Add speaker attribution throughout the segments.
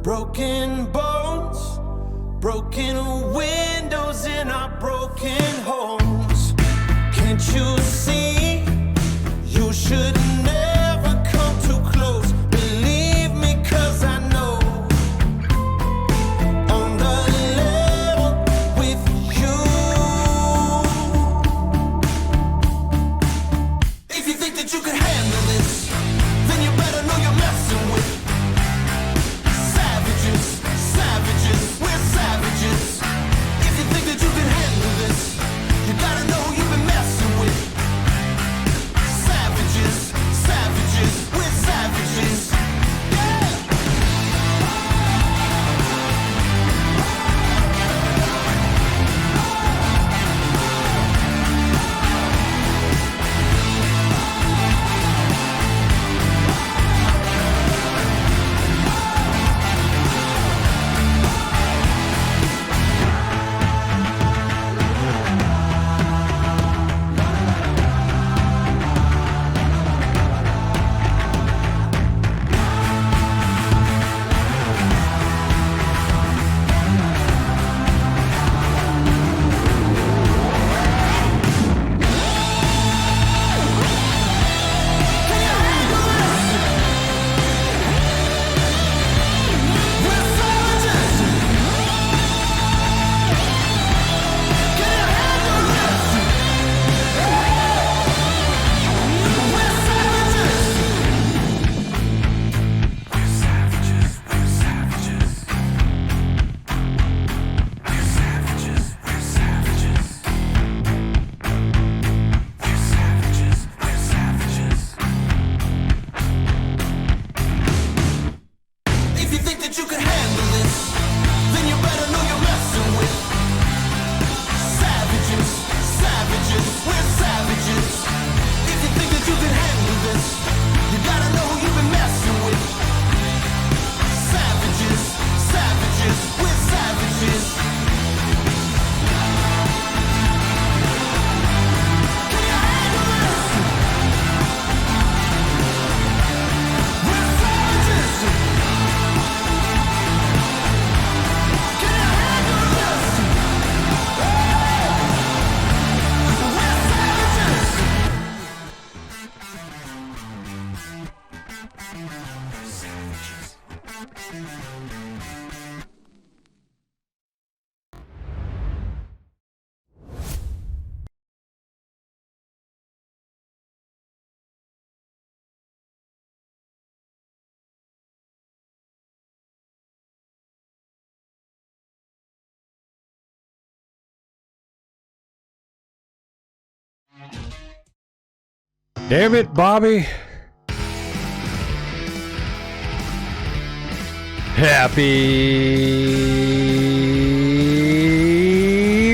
Speaker 1: Broken bones, broken windows in our broken homes. Can't you see? You should never come too close. Believe me, 'cause I know. On the level with you. If you think that you can handle this, then you better know you're messing with savages, savages, we're savages. If you think that you can handle this, you gotta know who you've been messing with. Savages, savages, we're savages. Yeah! If you think that you can handle this, then you better know you're messing with savages, savages, we're savages. If you think that you can handle this, you gotta know who you've been messing with. Savages, savages, we're savages. Can you handle this? We're savages. Can you handle this? We're savages.
Speaker 2: Damn it, Bobby. Happy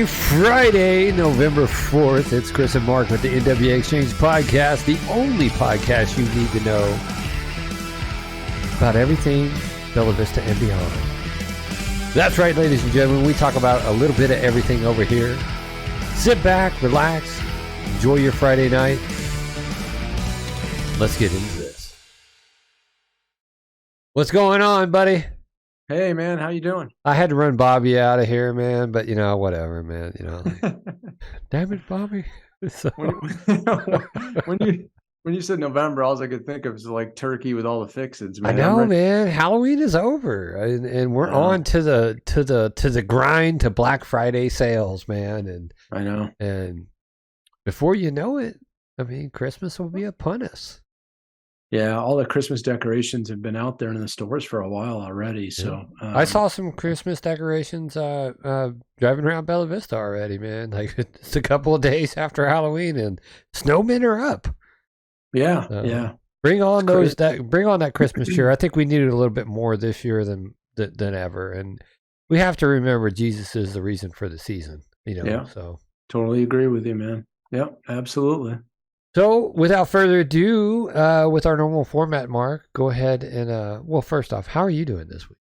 Speaker 2: Friday, November 4th. It's Chris and Mark with the NWA Exchange Podcast, the only podcast you need to know about everything Bella Vista and beyond. That's right, ladies and gentlemen. We talk about a little bit of everything over here. Sit back, relax, enjoy your Friday night. Let's get into this. What's going on, buddy?
Speaker 3: Hey man, how you doing?
Speaker 2: I had to run Bobby out of here, man, but whatever, man. Like, damn it, Bobby. So,
Speaker 3: when you said November, all I could think of is like turkey with all the fixins,
Speaker 2: I
Speaker 3: man.
Speaker 2: know, man. Halloween is over, and we're on to the grind to Black Friday sales, man. And
Speaker 3: I know.
Speaker 2: And before you know it, I mean, Christmas will be upon us.
Speaker 3: Yeah, all the Christmas decorations have been out there in the stores for a while already. So
Speaker 2: I saw some Christmas decorations driving around Bella Vista already, man. Like it's a couple of days after Halloween, and snowmen are up.
Speaker 3: Yeah,
Speaker 2: yeah. Bring on that Christmas cheer. I think we needed a little bit more this year than ever, and we have to remember Jesus is the reason for the season.
Speaker 3: Yeah.
Speaker 2: So
Speaker 3: totally agree with you, man. Yep, absolutely.
Speaker 2: So, without further ado, with our normal format, Mark, go ahead and, well, first off, how are you doing this week?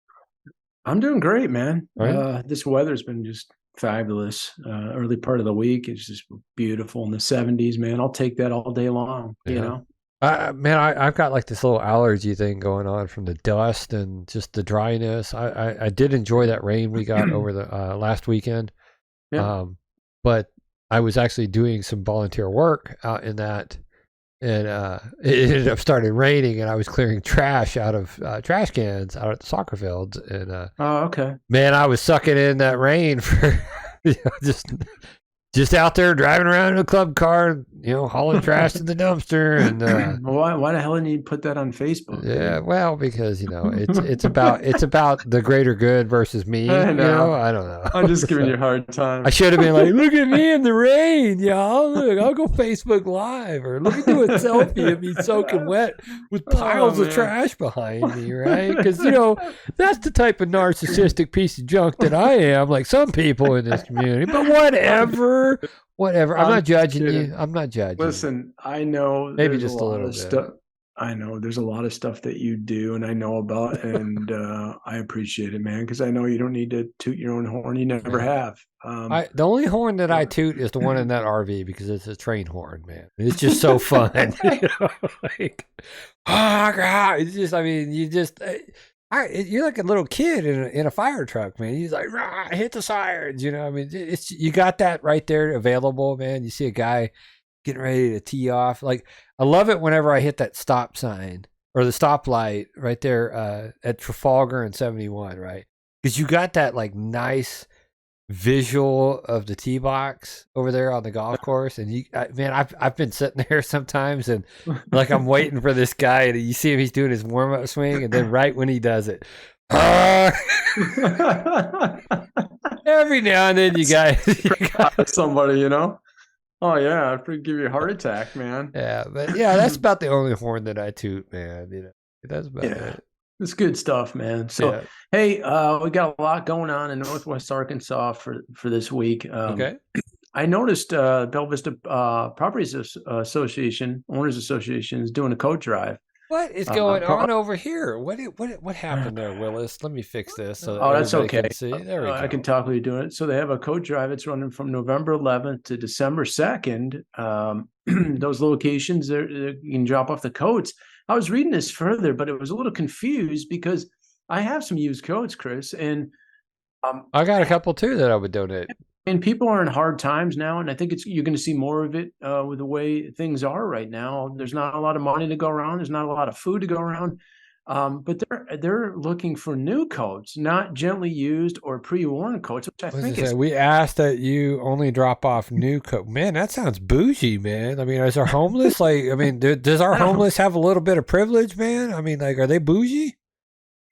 Speaker 3: I'm doing great, man.
Speaker 2: Right.
Speaker 3: This weather's been just fabulous. Early part of the week, it's just beautiful in the 70s, man. I'll take that all day long, you know?
Speaker 2: Man, I've got like this little allergy thing going on from the dust and just the dryness. I did enjoy that rain we got over the last weekend.
Speaker 3: Yeah.
Speaker 2: But I was actually doing some volunteer work out in that, and it ended up starting raining, and I was clearing trash out of trash cans out at the soccer fields, and
Speaker 3: Oh, okay.
Speaker 2: man, I was sucking in that rain for just out there driving around in a club car, hauling trash to the dumpster, and
Speaker 3: Why the hell didn't you put that on Facebook?
Speaker 2: yeah, well, because it's about the greater good versus me.
Speaker 3: I know.
Speaker 2: I don't know.
Speaker 3: I'm just giving you a hard time.
Speaker 2: I should have been like, look at me in the rain, y'all. Look, I'll go Facebook Live, or let me do a selfie of me soaking wet with piles of trash behind me, right? Because that's the type of narcissistic piece of junk that I am. Like some people in this community, but whatever. I'm not judging you. I'm not judging.
Speaker 3: Listen, I know
Speaker 2: maybe just a little bit.
Speaker 3: Stuff. I know there's a lot of stuff that you do and I know about, and I appreciate it, man, because I know you don't need to toot your own horn. You never have.
Speaker 2: The only horn that I toot is the one in that RV because it's a train horn, man. It's just so fun. Like, oh God, it's just. I mean, you're like a little kid in a fire truck, man. He's like, rah, hit the sirens, I mean, you got that right there available, man. You see a guy getting ready to tee off. Like, I love it whenever I hit that stop sign or the stoplight right there at Trafalgar and 71, right? Because you got that like nice visual of the tee box over there on the golf course, and I've been sitting there sometimes, and like I'm waiting for this guy, and you see him, he's doing his warm up swing, and then right when he does it, every now and then you got
Speaker 3: somebody, Oh yeah, I'd give you a heart attack, man.
Speaker 2: Yeah, but yeah, that's about the only horn that I toot, man. That's about it.
Speaker 3: It's good stuff, man. So, hey, we got a lot going on in Northwest Arkansas for this week.
Speaker 2: Okay.
Speaker 3: I noticed Bella Vista Properties Association, Owners Association, is doing a coat drive.
Speaker 2: What is going on over here? What happened there, Willis? Let me fix this. So
Speaker 3: that's okay.
Speaker 2: Can see. There we go.
Speaker 3: I can talk while you're doing it. So they have a coat drive. It's running from November 11th to December 2nd. Those locations, you can drop off the coats. I was reading this further, but it was a little confused because I have some used coats, Chris, and
Speaker 2: I got a couple too that I would donate.
Speaker 3: And people are in hard times now, and I think you're going to see more of it with the way things are right now. There's not a lot of money to go around. There's not a lot of food to go around. But they're looking for new coats, not gently used or pre-worn coats, which I think is.
Speaker 2: We asked that you only drop off new coat. Man, that sounds bougie, man. I mean, is our homeless does our homeless have a little bit of privilege, man? I mean, like, are they bougie?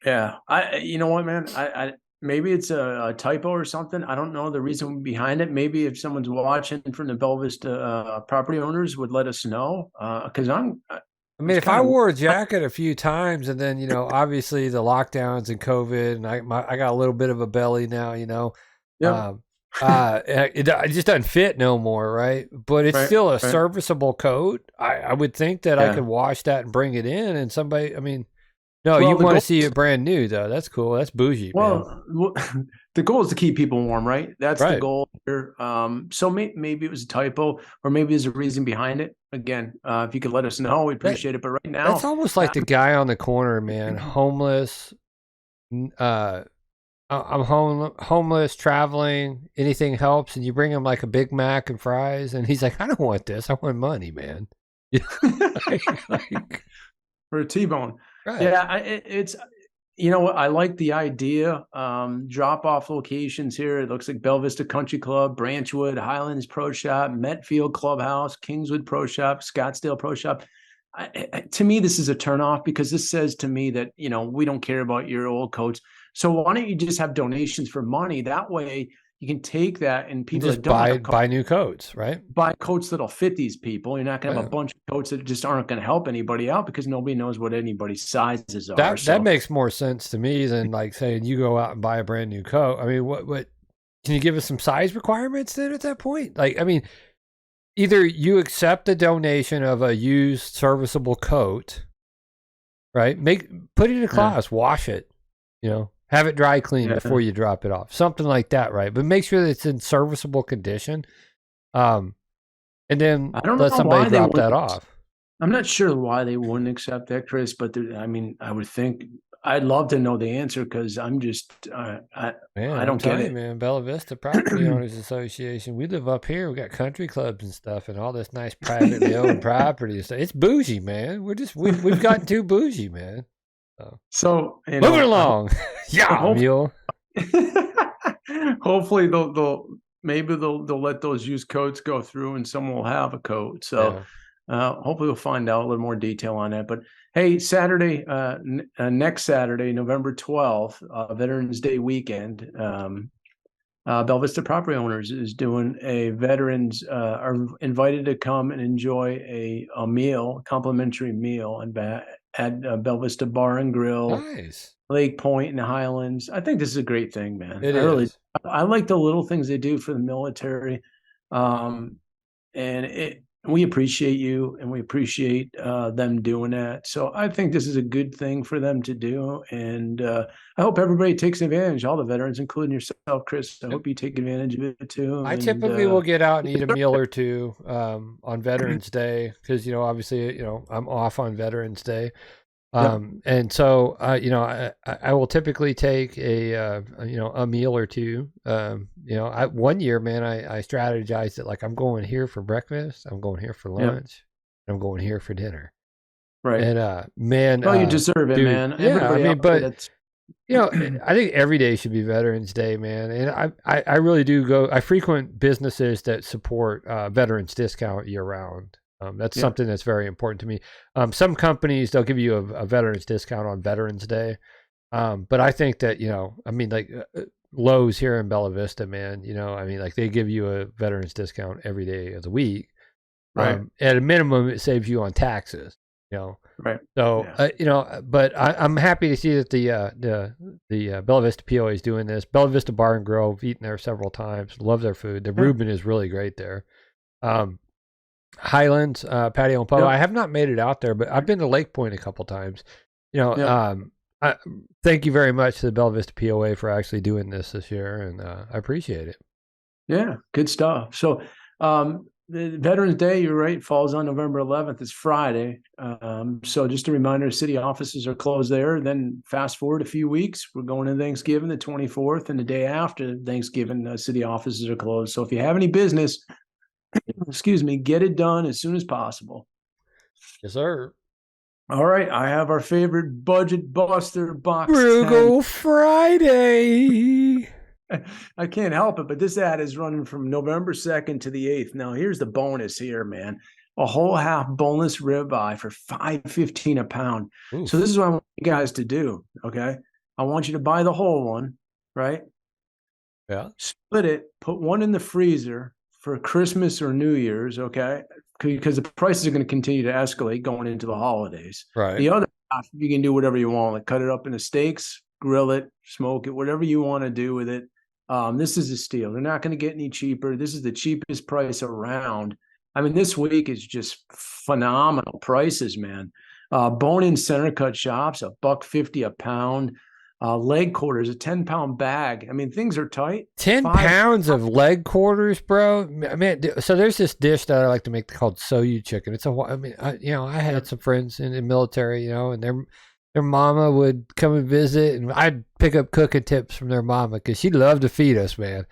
Speaker 3: Yeah, you know what, man? I maybe it's a typo or something. I don't know the reason behind it. Maybe if someone's watching from the Bella Vista property owners would let us know. Because I mean,
Speaker 2: if I wore a jacket a few times and then, obviously the lockdowns and COVID, and I got a little bit of a belly now,
Speaker 3: Yeah.
Speaker 2: It just doesn't fit no more, right? But it's still a serviceable coat. I would think that I could wash that and bring it in, and somebody, I mean, no, you want to see it brand new, though. That's cool. That's bougie, man.
Speaker 3: Well, the goal is to keep people warm, right? That's the goal here. So maybe it was a typo, or maybe there's a reason behind it. Again, if you could let us know, we appreciate it. But right now,
Speaker 2: that's almost like the guy on the corner, man. Homeless. I'm homeless, traveling. Anything helps, and you bring him like a Big Mac and fries, and he's like, "I don't want this. I want money, man."
Speaker 3: For a T-bone.
Speaker 2: Right.
Speaker 3: Yeah, it's I like the idea. Drop off locations here. It looks like Bella Vista Country Club, Branchwood, Highlands Pro Shop, Metfield Clubhouse, Kingswood Pro Shop, Scottsdale Pro Shop. To me, this is a turnoff because this says to me that we don't care about your old coats. So why don't you just have donations for money? That way you can take that and people
Speaker 2: just buy new coats, right?
Speaker 3: Buy coats that'll fit these people. You're not going to have a bunch of coats that just aren't going to help anybody out because nobody knows what anybody's sizes are.
Speaker 2: That makes more sense to me than like saying you go out and buy a brand new coat. I mean, what can you give us some size requirements then at that point? Like, I mean, either you accept the donation of a used serviceable coat, right? Put it in a class, wash it, have it dry clean before you drop it off. Something like that, right? But make sure that it's in serviceable condition. And then let somebody drop that off.
Speaker 3: I'm not sure why they wouldn't accept that, Chris, but I mean, I would think I'd love to know the answer because I'm just
Speaker 2: Man,
Speaker 3: I
Speaker 2: I'm
Speaker 3: don't get
Speaker 2: telling you,
Speaker 3: it.
Speaker 2: man, Bella Vista Property Owners Association. We live up here. We got country clubs and stuff, and all this nice privately owned property and stuff. It's bougie, man. We've gotten too bougie, man. So
Speaker 3: So you
Speaker 2: moving
Speaker 3: know,
Speaker 2: along, yeah,
Speaker 3: hope,
Speaker 2: mule.
Speaker 3: hopefully they'll let those used coats go through and someone will have a coat. So
Speaker 2: Yeah,
Speaker 3: hopefully we'll find out a little more detail on that. But hey, Saturday, next Saturday, November 12th, Veterans Day weekend, Bella Vista Property Owners is doing a veterans are invited to come and enjoy a meal, complimentary meal at Bella Vista Bar and Grill,
Speaker 2: nice.
Speaker 3: Lake Point and Highlands. I think this is a great thing, man.
Speaker 2: It is.
Speaker 3: I like the little things they do for the military. Um, and we appreciate you and we appreciate them doing that. So I think this is a good thing for them to do. And I hope everybody takes advantage, all the veterans, including yourself, Chris. I
Speaker 2: Yep.
Speaker 3: hope you take advantage of it too.
Speaker 2: I
Speaker 3: And
Speaker 2: typically will get out and eat a meal or two on Veterans Day because obviously I'm off on Veterans Day.
Speaker 3: yep,
Speaker 2: And so, I will typically take a meal or two. One year, man, I strategized that like I'm going here for breakfast, I'm going here for
Speaker 3: yep,
Speaker 2: lunch, I'm going here for dinner.
Speaker 3: right.
Speaker 2: And man,
Speaker 3: Well, you deserve it,
Speaker 2: dude,
Speaker 3: man.
Speaker 2: yeah, I
Speaker 3: Everybody
Speaker 2: mean,
Speaker 3: out there
Speaker 2: but
Speaker 3: that's
Speaker 2: I think every day should be Veterans Day, man. And I really do go. I frequent businesses that support veterans discount year round. That's
Speaker 3: yeah,
Speaker 2: something that's very important to me. Some companies they'll give you a veterans discount on Veterans Day, but I think that I mean, like Lowe's here in Bella Vista, man. I mean, like they give you a veterans discount every day of the week.
Speaker 3: right,
Speaker 2: At a minimum, it saves you on taxes. You know,
Speaker 3: right.
Speaker 2: so
Speaker 3: Yeah.
Speaker 2: but I'm happy to see that the Bella Vista POA is doing this. Bella Vista Bar and Grill, I've eaten there several times. Love their food. The
Speaker 3: Yeah.
Speaker 2: Reuben is really great there. Highlands Patio and Pub.
Speaker 3: Yep.
Speaker 2: I have not made it out there, but I've been to Lake Point a couple times.
Speaker 3: Yep.
Speaker 2: Thank you very much to the Bella Vista POA for actually doing this year, and I appreciate it.
Speaker 3: Yeah, good stuff. So, the Veterans Day, you're right, falls on November 11th. It's Friday. So just a reminder, city offices are closed there. Then fast forward a few weeks, we're going to Thanksgiving, the 24th, and the day after Thanksgiving, city offices are closed. So if you have any business, excuse me, get it done as soon as possible.
Speaker 2: Yes, sir.
Speaker 3: All right, I have our favorite budget buster box 10.
Speaker 2: Frugal Friday.
Speaker 3: I can't help it, but this ad is running from November 2nd to the 8th. Now, here's the bonus here, man. A whole half boneless ribeye for $5.15 a pound.
Speaker 2: Oof.
Speaker 3: So this is what I want you guys to do, okay? I want you to buy the whole one, right?
Speaker 2: Yeah.
Speaker 3: Split it, put one in the freezer for Christmas or New Year's, okay? Because the prices are going to continue to escalate going into the holidays.
Speaker 2: Right.
Speaker 3: The other half, you can do whatever you want, like cut it up into steaks, grill it, smoke it, whatever you want to do with it. This is a steal. They're not going to get any cheaper. This is the cheapest price around. I mean, this week is just phenomenal prices, man. Bone-in center cut chops, $1.50 a pound. Leg quarters, a 10-pound bag. I mean, things are tight.
Speaker 2: 10 pounds of leg quarters, bro. I mean, so there's this dish that I like to make called soyu chicken. It's I had some friends in the military, and their mama would come and visit, and I'd pick up cooking tips from their mama because she loved to feed us, man.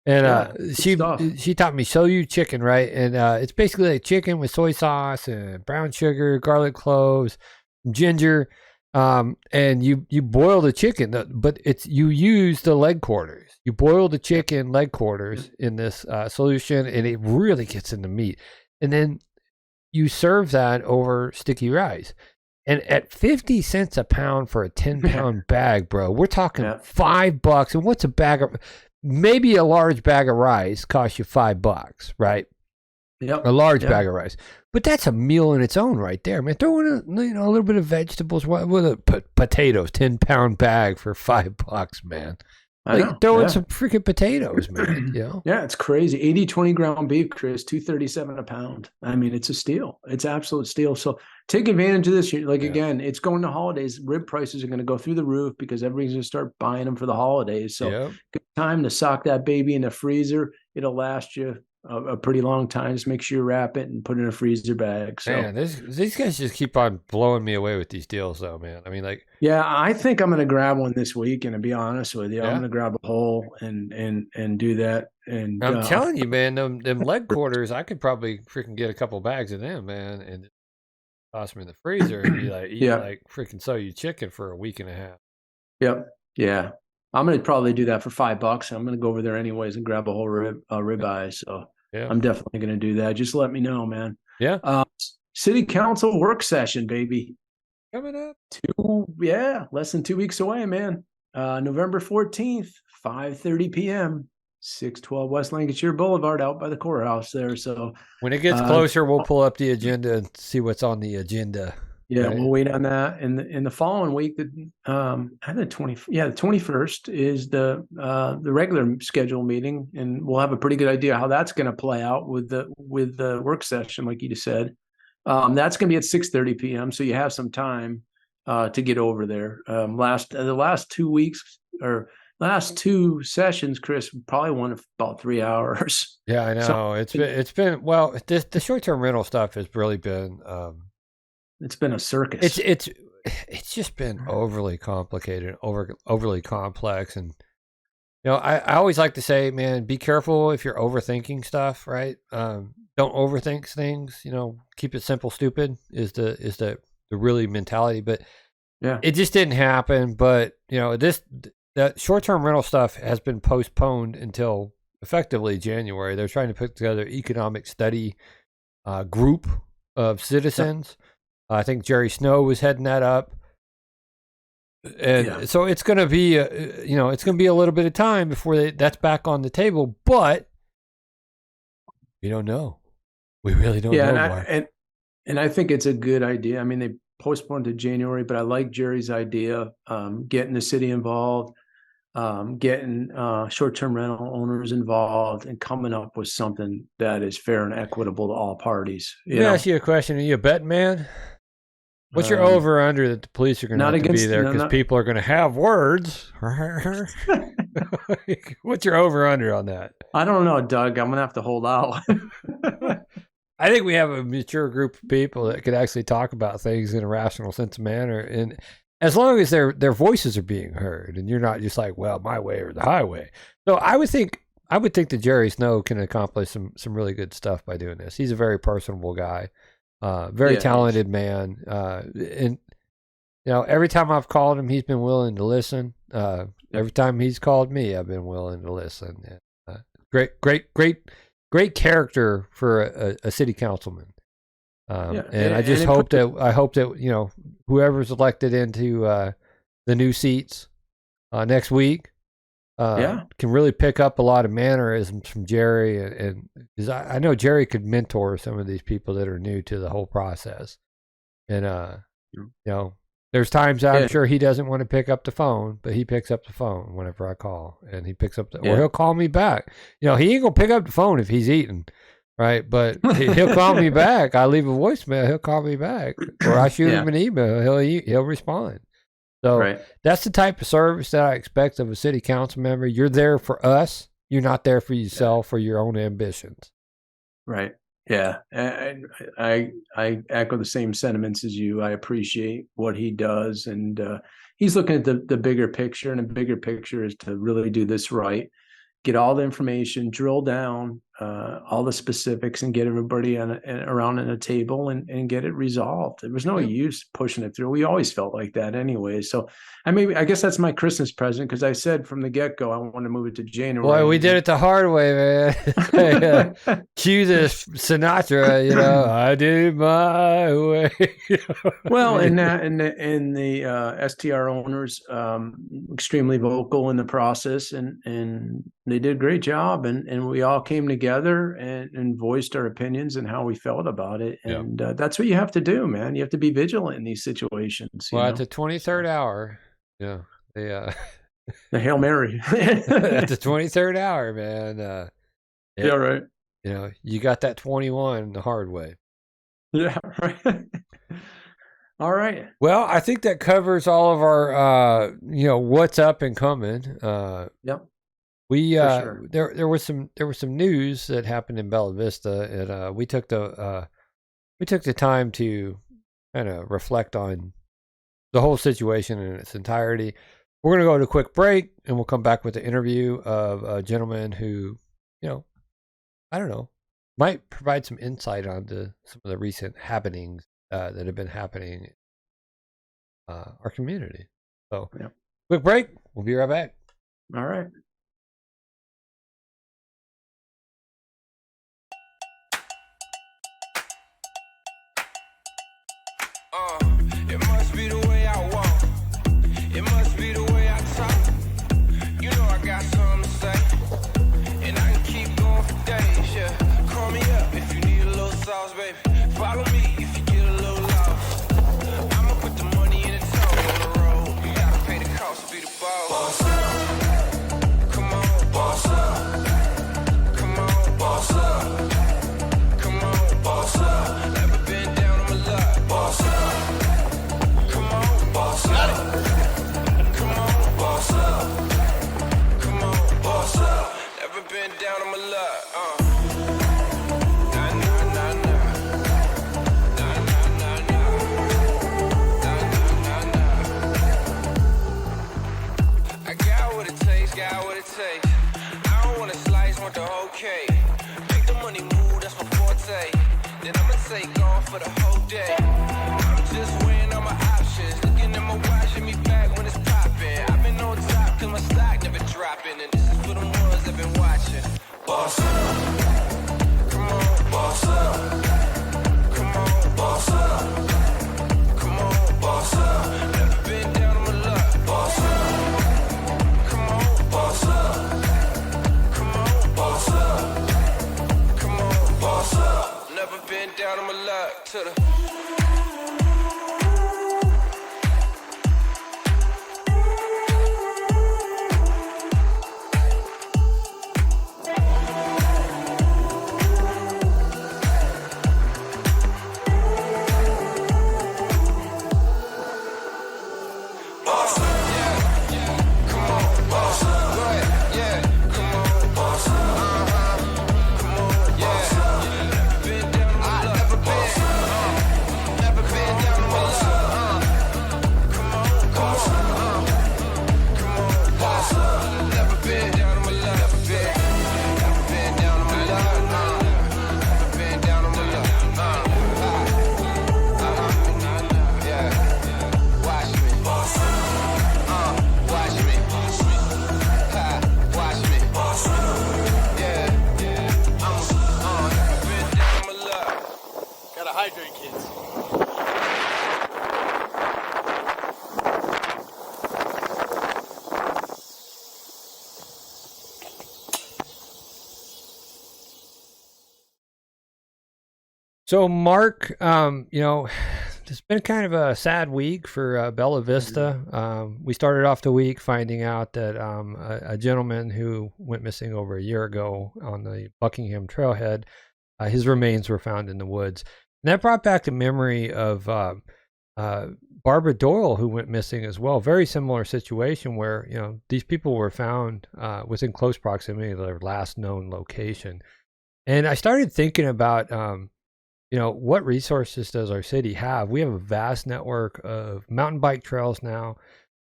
Speaker 2: And she taught me soyu chicken, right? And it's basically like chicken with soy sauce and brown sugar, garlic cloves, ginger. And you boil the chicken, but you use the leg quarters. You boil the chicken leg quarters in this solution, and it really gets in the meat. And then you serve that over sticky rice. And at 50 cents a pound for a 10-pound bag, bro, we're talking $5. And what's a bag of? Maybe a large bag of rice costs you $5, right?
Speaker 3: Yep.
Speaker 2: A large bag of rice. But that's a meal in its own right there, man. Throw in a little bit of vegetables. What potatoes, 10-pound bag for $5, man. Throw in some freaking potatoes, man.
Speaker 3: Yeah, it's crazy. 80-20 ground beef, Chris, $2.37 a pound. I mean, it's a steal. It's absolute steal. So take advantage of this. Again, it's going to holidays. Rib prices are going to go through the roof because everybody's going to start buying them for the holidays. So good time to sock that baby in the freezer. It'll last you a pretty long time. Just make sure you wrap it and put it in a freezer bag. So
Speaker 2: Man, these guys just keep on blowing me away with these deals, though, man. I mean, like,
Speaker 3: yeah, I think I'm going to grab one this week. And to be honest with you, I'm
Speaker 2: yeah.
Speaker 3: going to grab a whole and do that. And
Speaker 2: I'm telling you, man, them leg quarters, I could probably freaking get a couple bags of them, man, and toss them in the freezer and be like, eat like freaking you chicken for a week and a half.
Speaker 3: Yep. Yeah. I'm going to probably do that for $5. I'm going to go over there anyways and grab a whole ribeye. So
Speaker 2: yeah,
Speaker 3: I'm definitely going to do that. Just let me know, man.
Speaker 2: Yeah.
Speaker 3: City council work session, baby.
Speaker 2: Coming up.
Speaker 3: Less than 2 weeks away, man. November 14th, 5:30 p.m. 612 West Lancashire Boulevard, out by the courthouse there. So
Speaker 2: when it gets closer, we'll pull up the agenda and see what's on the agenda.
Speaker 3: Yeah, right? We'll wait on that. In the following week, the 21st is the regular scheduled meeting, and we'll have a pretty good idea how that's going to play out with the work session, like you just said. That's going to be at 6:30 p.m. So you have some time to get over there. The last 2 weeks or last two sessions, Chris, probably won about 3 hours.
Speaker 2: Yeah, I know. So, it's been well. The short-term rental stuff has really been.
Speaker 3: It's been a circus.
Speaker 2: It's just been overly complicated, overly complex, and I always like to say, man, be careful if you're overthinking stuff, right? Don't overthink things. Keep it simple. Stupid is the really mentality, but yeah, it just didn't happen. But that short-term rental stuff has been postponed until effectively January. They're trying to put together an economic study group of citizens. Yeah. I think Jerry Snow was heading that up, and so it's going to be, it's going to be a little bit of time before that's back on the table. But we don't know. We really don't know.
Speaker 3: And I think it's a good idea. I mean, they postponed to January, but I like Jerry's idea, getting the city involved, getting short-term rental owners involved, and coming up with something that is fair and equitable to all parties.
Speaker 2: Let me ask you a question. Are you a betting man? What's your over under that the police are going to have to be there because people are going to have words? What's your over under on that?
Speaker 3: I don't know, Doug. I'm going to have to hold out.
Speaker 2: I think we have a mature group of people that could actually talk about things in a rational sense of manner, and as long as their voices are being heard, and you're not just like, well, my way or the highway. So I would think that Jerry Snow can accomplish some really good stuff by doing this. He's a very personable guy. Very talented man. And every time I've called him, he's been willing to listen. Every time he's called me, I've been willing to listen. Great character for a city councilman. And I just hope that whoever's elected into the new seats next week can really pick up a lot of mannerisms from Jerry, and because I know Jerry could mentor some of these people that are new to the whole process. And there's times I'm sure he doesn't want to pick up the phone, but he picks up the phone whenever I call, and he picks up or he'll call me back. He ain't gonna pick up the phone if he's eating, right? But he'll call me back. I leave a voicemail, he'll call me back, or I shoot him an email, he'll respond. So that's the type of service that I expect of a city council member. You're there for us. You're not there for yourself or your own ambitions.
Speaker 3: Right. Yeah. And I echo the same sentiments as you. I appreciate what he does. And he's looking at the bigger picture. And the bigger picture is to really do this right. Get all the information, drill down all the specifics, and get everybody around in a table and get it resolved. There was no use pushing it through. We always felt like that anyway. So I guess that's my Christmas present, because I said from the get-go I want to move it to January.
Speaker 2: Boy, we did it the hard way, man. Cue this Sinatra, I do my way.
Speaker 3: Well, and the STR owners extremely vocal in the process, and they did a great job, and we all came together and voiced our opinions and how we felt about it. And that's what you have to do, man. You have to be vigilant in these situations.
Speaker 2: Well, at the 23rd hour, the
Speaker 3: Hail Mary.
Speaker 2: At the 23rd hour, man.
Speaker 3: Right.
Speaker 2: You got that 21 the hard way.
Speaker 3: Yeah, right. All right.
Speaker 2: Well, I think that covers all of our, what's up and coming.
Speaker 3: Yep.
Speaker 2: We
Speaker 3: For sure.
Speaker 2: there was some news that happened in Bella Vista, and we took the time to kind of reflect on the whole situation in its entirety. We're going to go to a quick break, and we'll come back with the interview of a gentleman who, I don't know, might provide some insight onto some of the recent happenings that have been happening in our community. So,
Speaker 3: Yeah.
Speaker 2: Quick break. We'll be right back.
Speaker 3: All right.
Speaker 1: It must be the way I walk. It must be the way I talk. You know I got something to say, and I can keep going for days. Yeah, call me up if you need a little sauce, baby. Follow me if you get a little lost. I'ma put the money in the toll on the road. You gotta pay the cost to be the boss. Boss up, come on, boss up. Come on, boss up. Come on, boss up. Never been down on my luck, boss up. Come on, boss up. Come on, boss up. Come on, boss up. Never been down on my luck, Nah, nah, nah, nah. Nah, nah, nah, nah. Nah, nah, nah, nah. I got what it takes, got what it takes. I don't wanna slice, want the whole cake. Make the money move, that's my forte. Then I'ma take off for the whole day. I'm just weighing all my options. Looking at my watch, hit me back when it's popping. I've been on top cause my stock never dropping. And this is for the ones that been watching. Boss up. Come on, boss up. Come on, boss up. Come on, boss up. Never been down on my luck. Boss up. Come on, boss up. Come on, boss up. Come on, boss up. Never been down on my luck to the boss up. Yeah, yeah. Come on, boss up. Go ahead. Yeah, come on, boss up. Come on, yeah. Never been down on my luck. Never been. Never been down on my luck. Come on, boss up. Come on, boss up. Never been down on my luck. Never been. Never been down on my luck. Never been down on my luck. Yeah. Watch me. Boss up. Watch me. Watch me. Boss up. Yeah. Yeah. I'm never been down on my luck.
Speaker 4: Gotta hydrate, kids.
Speaker 2: So, Mark, it's been kind of a sad week for Bella Vista. We started off the week finding out that a gentleman who went missing over a year ago on the Buckingham Trailhead, his remains were found in the woods. And that brought back the memory of Barbara Doyle, who went missing as well. Very similar situation where, these people were found within close proximity of their last known location. And I started thinking about what resources does our city have? We have a vast network of mountain bike trails now.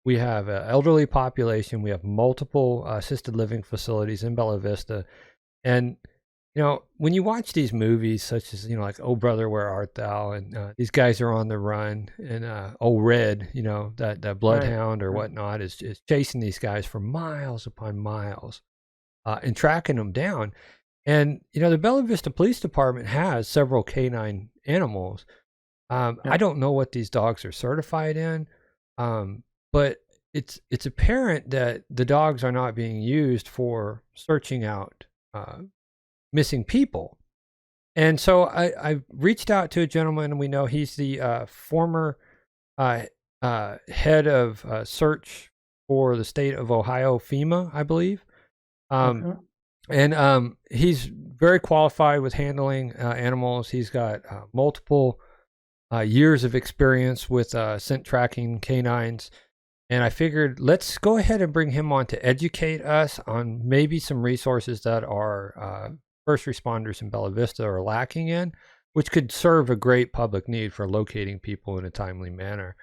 Speaker 2: We have an elderly population. We have multiple assisted living facilities in Bella Vista. And, when you watch these movies such as, like Oh Brother, Where Art Thou? And these guys are on the run, and Oh Red, that bloodhound or whatnot is chasing these guys for miles upon miles and tracking them down. And, the Bella Vista Police Department has several canine animals. I don't know what these dogs are certified in, but it's apparent that the dogs are not being used for searching out missing people. And so I reached out to a gentleman, and we know he's the former head of search for the state of Ohio, FEMA, I believe. And he's very qualified with handling animals. He's got multiple years of experience with scent tracking canines. And I figured let's go ahead and bring him on to educate us on maybe some resources that our first responders in Bella Vista are lacking in, which could serve a great public need for locating people in a timely manner.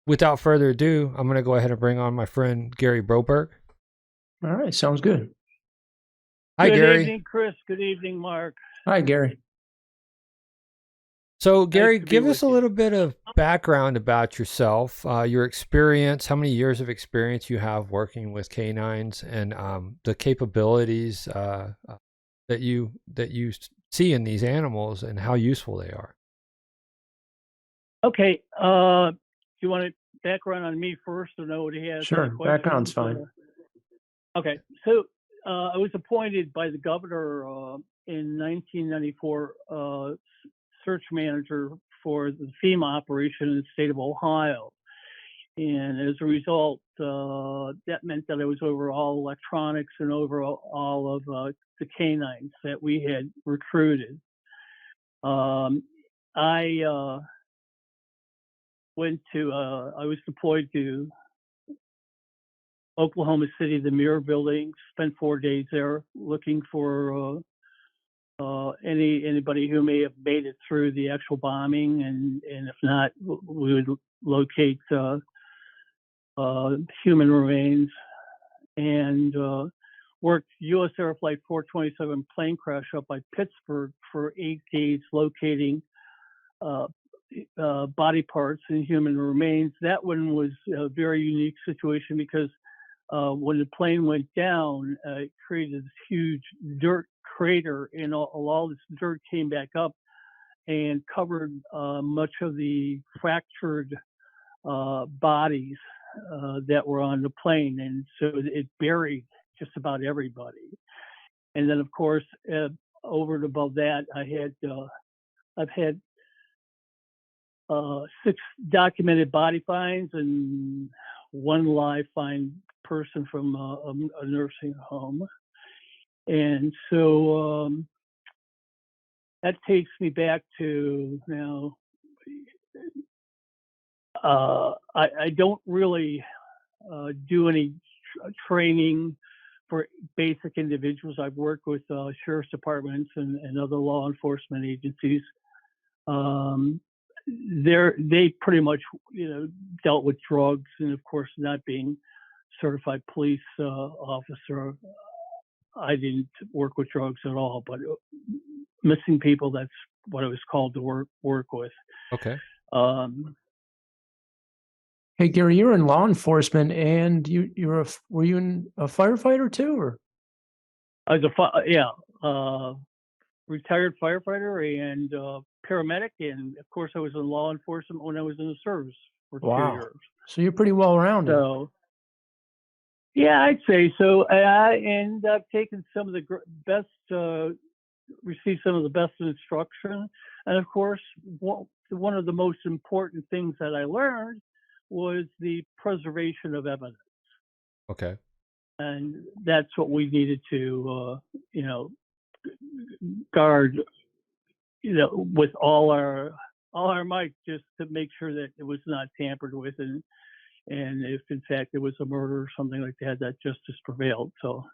Speaker 2: Without further ado, I'm going to go ahead and bring on my friend Gary Broberg.
Speaker 3: All right, sounds good.
Speaker 2: Hi, Gary.
Speaker 4: Good evening, Chris. Good evening, Mark.
Speaker 3: Hi, Gary.
Speaker 2: So, Gary,
Speaker 4: to be
Speaker 2: give us
Speaker 4: with
Speaker 2: a
Speaker 4: you.
Speaker 2: little bit of background about yourself, your experience, how many years of experience you have working with canines, and the capabilities that you see in these animals and how useful they are.
Speaker 4: Okay. Do you want a background on me first, or nobody has?
Speaker 3: Sure,
Speaker 4: any questions?
Speaker 3: background's fine.
Speaker 4: Okay. So I was appointed by the governor in 1994 search manager for the FEMA operation in the state of Ohio. And as a result, that meant that I was over all electronics and over all of the canines that we had recruited. I was deployed to Oklahoma City, the Mirror Building, spent 4 days there looking for anybody who may have made it through the actual bombing, and if not, we would locate human remains, and worked U.S. Air Flight 427 plane crash up by Pittsburgh for 8 days locating body parts and human remains. That one was a very unique situation because when the plane went down, it created this huge dirt crater, and all this dirt came back up and covered much of the fractured bodies that were on the plane, and so it buried just about everybody. And then, of course, over and above that, I've had 6 documented body finds and 1 live find person from a nursing home. And so that takes me back to now. I don't really do any training for basic individuals. I've worked with sheriff's departments and other law enforcement agencies. They pretty much, dealt with drugs, and of course, not being certified police officer, I didn't work with drugs at all. But missing people, that's what I was called to work with.
Speaker 2: Okay.
Speaker 3: Hey, Gary, you're in law enforcement, and were you a firefighter too, or?
Speaker 4: I was retired firefighter and paramedic, and of course, I was in law enforcement when I was in the service for 2 years.
Speaker 3: So you're pretty well rounded.
Speaker 4: So, yeah, I'd say so. And I've taken some of the best, received some of the best instruction, and of course, one of the most important things that I learned was the preservation of evidence.
Speaker 2: Okay.
Speaker 4: And that's what we needed to, guard, with all our might, just to make sure that it was not tampered with, and if in fact it was a murder or something like that justice prevailed. So.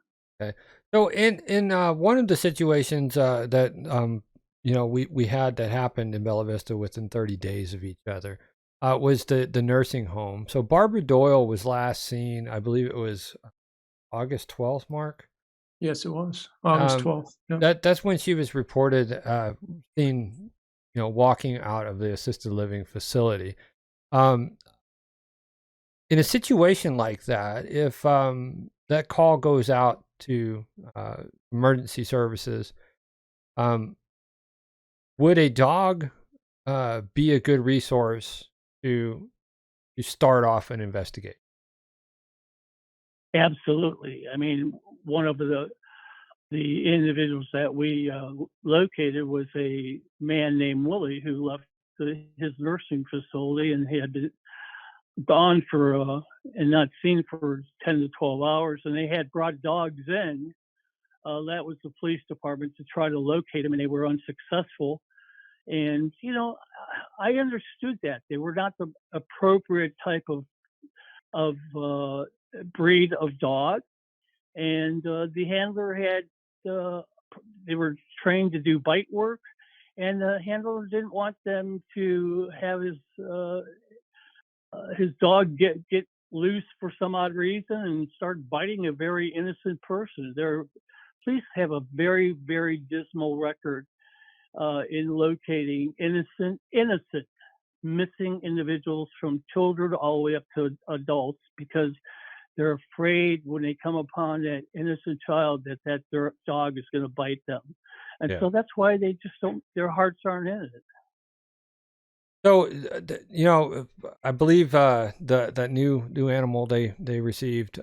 Speaker 2: Okay. So in one of the situations that we had that happened in Bella Vista within 30 days of each other was the nursing home. So Barbara Doyle was last seen, I believe it was August 12th, Mark?
Speaker 3: Yes, it was August 12th.
Speaker 2: Yep. That's when she was reported seen, walking out of the assisted living facility. In a situation like that, if that call goes out to emergency services, would a dog be a good resource to start off an investigation?
Speaker 4: Absolutely. I mean, one of the individuals that we located was a man named Willie who left his nursing facility and had been gone for and not seen for 10 to 12 hours, and they had brought dogs in. That was the police department to try to locate him, and they were unsuccessful. And I understood that they were not the appropriate type of of breed of dog, and the handler had they were trained to do bite work, and the handler didn't want them to have his dog get loose for some odd reason and start biting a very innocent person. Their police have a very, very dismal record in locating innocent missing individuals, from children all the way up to adults, because they're afraid when they come upon that innocent child that their dog is going to bite them. And
Speaker 2: Yeah.
Speaker 4: so that's why they just don't, their hearts aren't in it.
Speaker 2: So, I believe that new animal they received,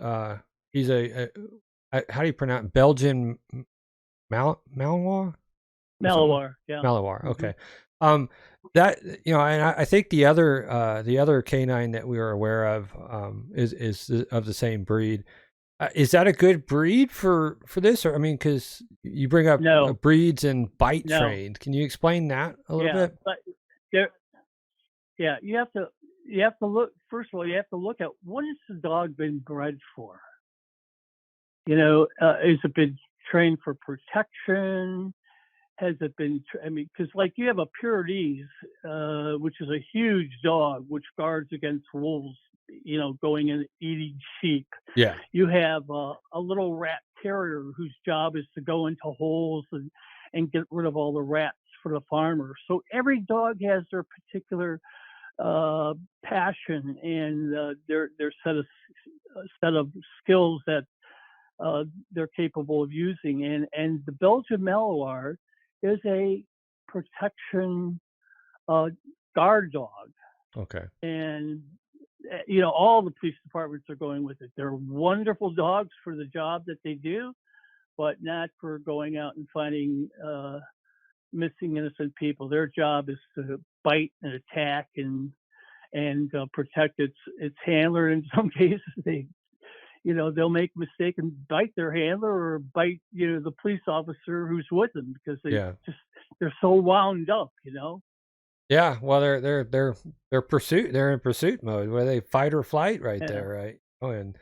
Speaker 2: he's how do you pronounce Belgian Malinois?
Speaker 4: Malinois, yeah.
Speaker 2: Malinois. Okay. That and I think the other canine that we were aware of is of the same breed. Is that a good breed for this? Or I mean, because you bring up
Speaker 4: No.
Speaker 2: breeds and bite
Speaker 4: No.
Speaker 2: trained. Can you explain that a little bit?
Speaker 4: But there, you have to look. First of all, you have to look at what has the dog been bred for. Has it been trained for protection? Has it been? Because like you have a Pyrenees, which is a huge dog which guards against wolves, going and eating sheep.
Speaker 2: Yeah.
Speaker 4: You have a little rat terrier whose job is to go into holes and get rid of all the rats for the farmer. So every dog has their particular passion and their set of skills that they're capable of using. And the Belgian Malinois is a protection guard dog.
Speaker 2: Okay.
Speaker 4: And all the police departments are going with it. They're wonderful dogs for the job that they do, but not for going out and finding missing innocent people. Their job is to bite and attack and protect its handler. In some cases, they'll make a mistake and bite their handler or bite the police officer who's with them, because they're so wound up.
Speaker 2: Yeah, well, they're in pursuit mode, where they fight or flight right there, right? Oh, and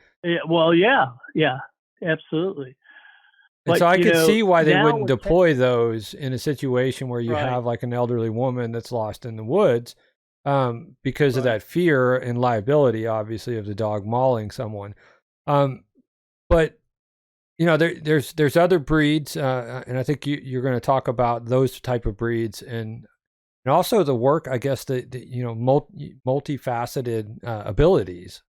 Speaker 4: yeah, absolutely.
Speaker 2: And
Speaker 4: But,
Speaker 2: so I could see why they wouldn't
Speaker 4: now
Speaker 2: deploy those in a situation where you
Speaker 4: Right.
Speaker 2: have like an elderly woman that's lost in the woods, because of
Speaker 4: Right.
Speaker 2: that fear and liability, obviously, of the dog mauling someone. But there's other breeds, and I think you're going to talk about those type of breeds, and also the work, I guess, the multifaceted abilities.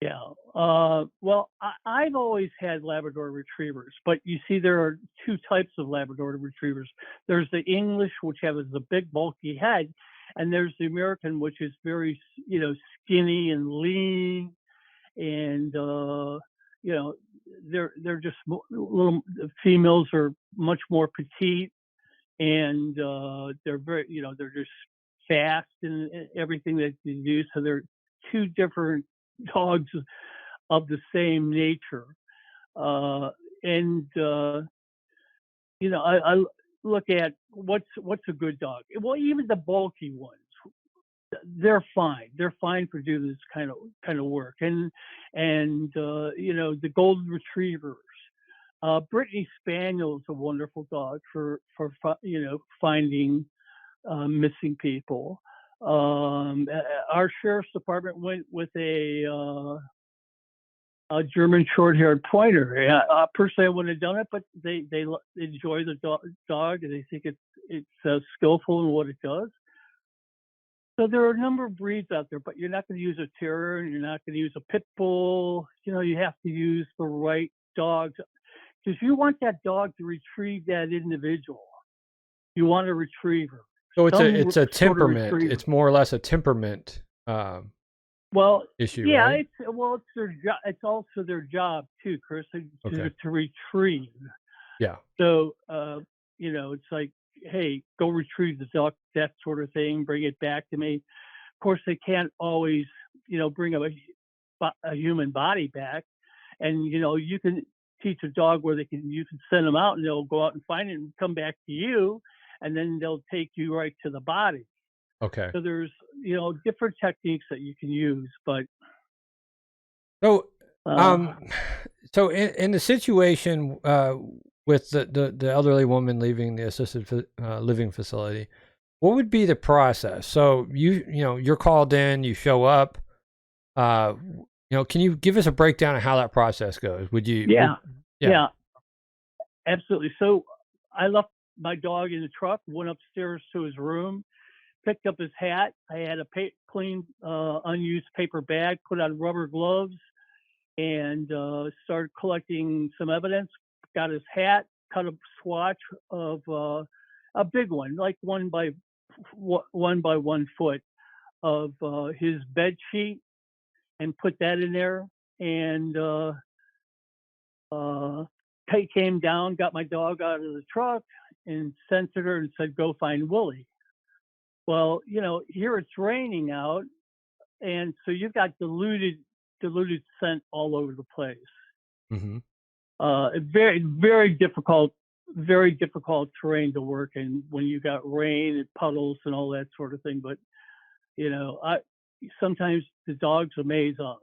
Speaker 4: Yeah. Well, I've always had Labrador retrievers, but you see, there are two types of Labrador retrievers. There's the English, which has a big, bulky head, and there's the American, which is very, skinny and lean, and they're just little. The females are much more petite, and they're very, they're just fast and everything that they do. So they're two different dogs of the same nature. I look at what's a good dog. Well, even the bulky ones, they're fine. They're fine for doing this kind of work. And the golden retrievers. Brittany Spaniel is a wonderful dog for finding missing people. Our sheriff's department went with a German short-haired pointer. Personally, I wouldn't have done it, but they enjoy the dog, and they think it's skillful in what it does. So there are a number of breeds out there, but you're not going to use a terrier, and you're not going to use a pit bull. You have to use the right dogs, because you want that dog to retrieve that individual. You want a retriever.
Speaker 2: So it's a temperament. It's more or less a temperament issue.
Speaker 4: Yeah,
Speaker 2: right?
Speaker 4: it's their job. It's also their job too, Chris, to retrieve.
Speaker 2: Yeah.
Speaker 4: So it's like, hey, go retrieve the dog, that sort of thing. Bring it back to me. Of course, they can't always, bring a human body back, and you can teach a dog where you can send them out and they'll go out and find it and come back to you, and then they'll take you right to the body.
Speaker 2: Okay.
Speaker 4: So there's different techniques that you can use, but
Speaker 2: So,
Speaker 4: Uh,
Speaker 2: so in the situation with the elderly woman leaving the assisted living facility, what would be the process? So you're called in, you show up. Can you give us a breakdown of how that process goes?
Speaker 4: yeah,
Speaker 2: Yeah.
Speaker 4: yeah, absolutely. So I left my dog in the truck, went upstairs to his room, picked up his hat. I had a clean, unused paper bag, put on rubber gloves, and started collecting some evidence. Got his hat, cut a swatch of a big one, like 1 by 1 foot of his bed sheet, and put that in there. And came down, got my dog out of the truck, and censored her and said, "Go find Willie." Well, here it's raining out, and so you've got diluted scent all over the place.
Speaker 2: Mm-hmm.
Speaker 4: Very, very difficult terrain to work in when you got rain and puddles and all that sort of thing. But sometimes the dogs amaze us,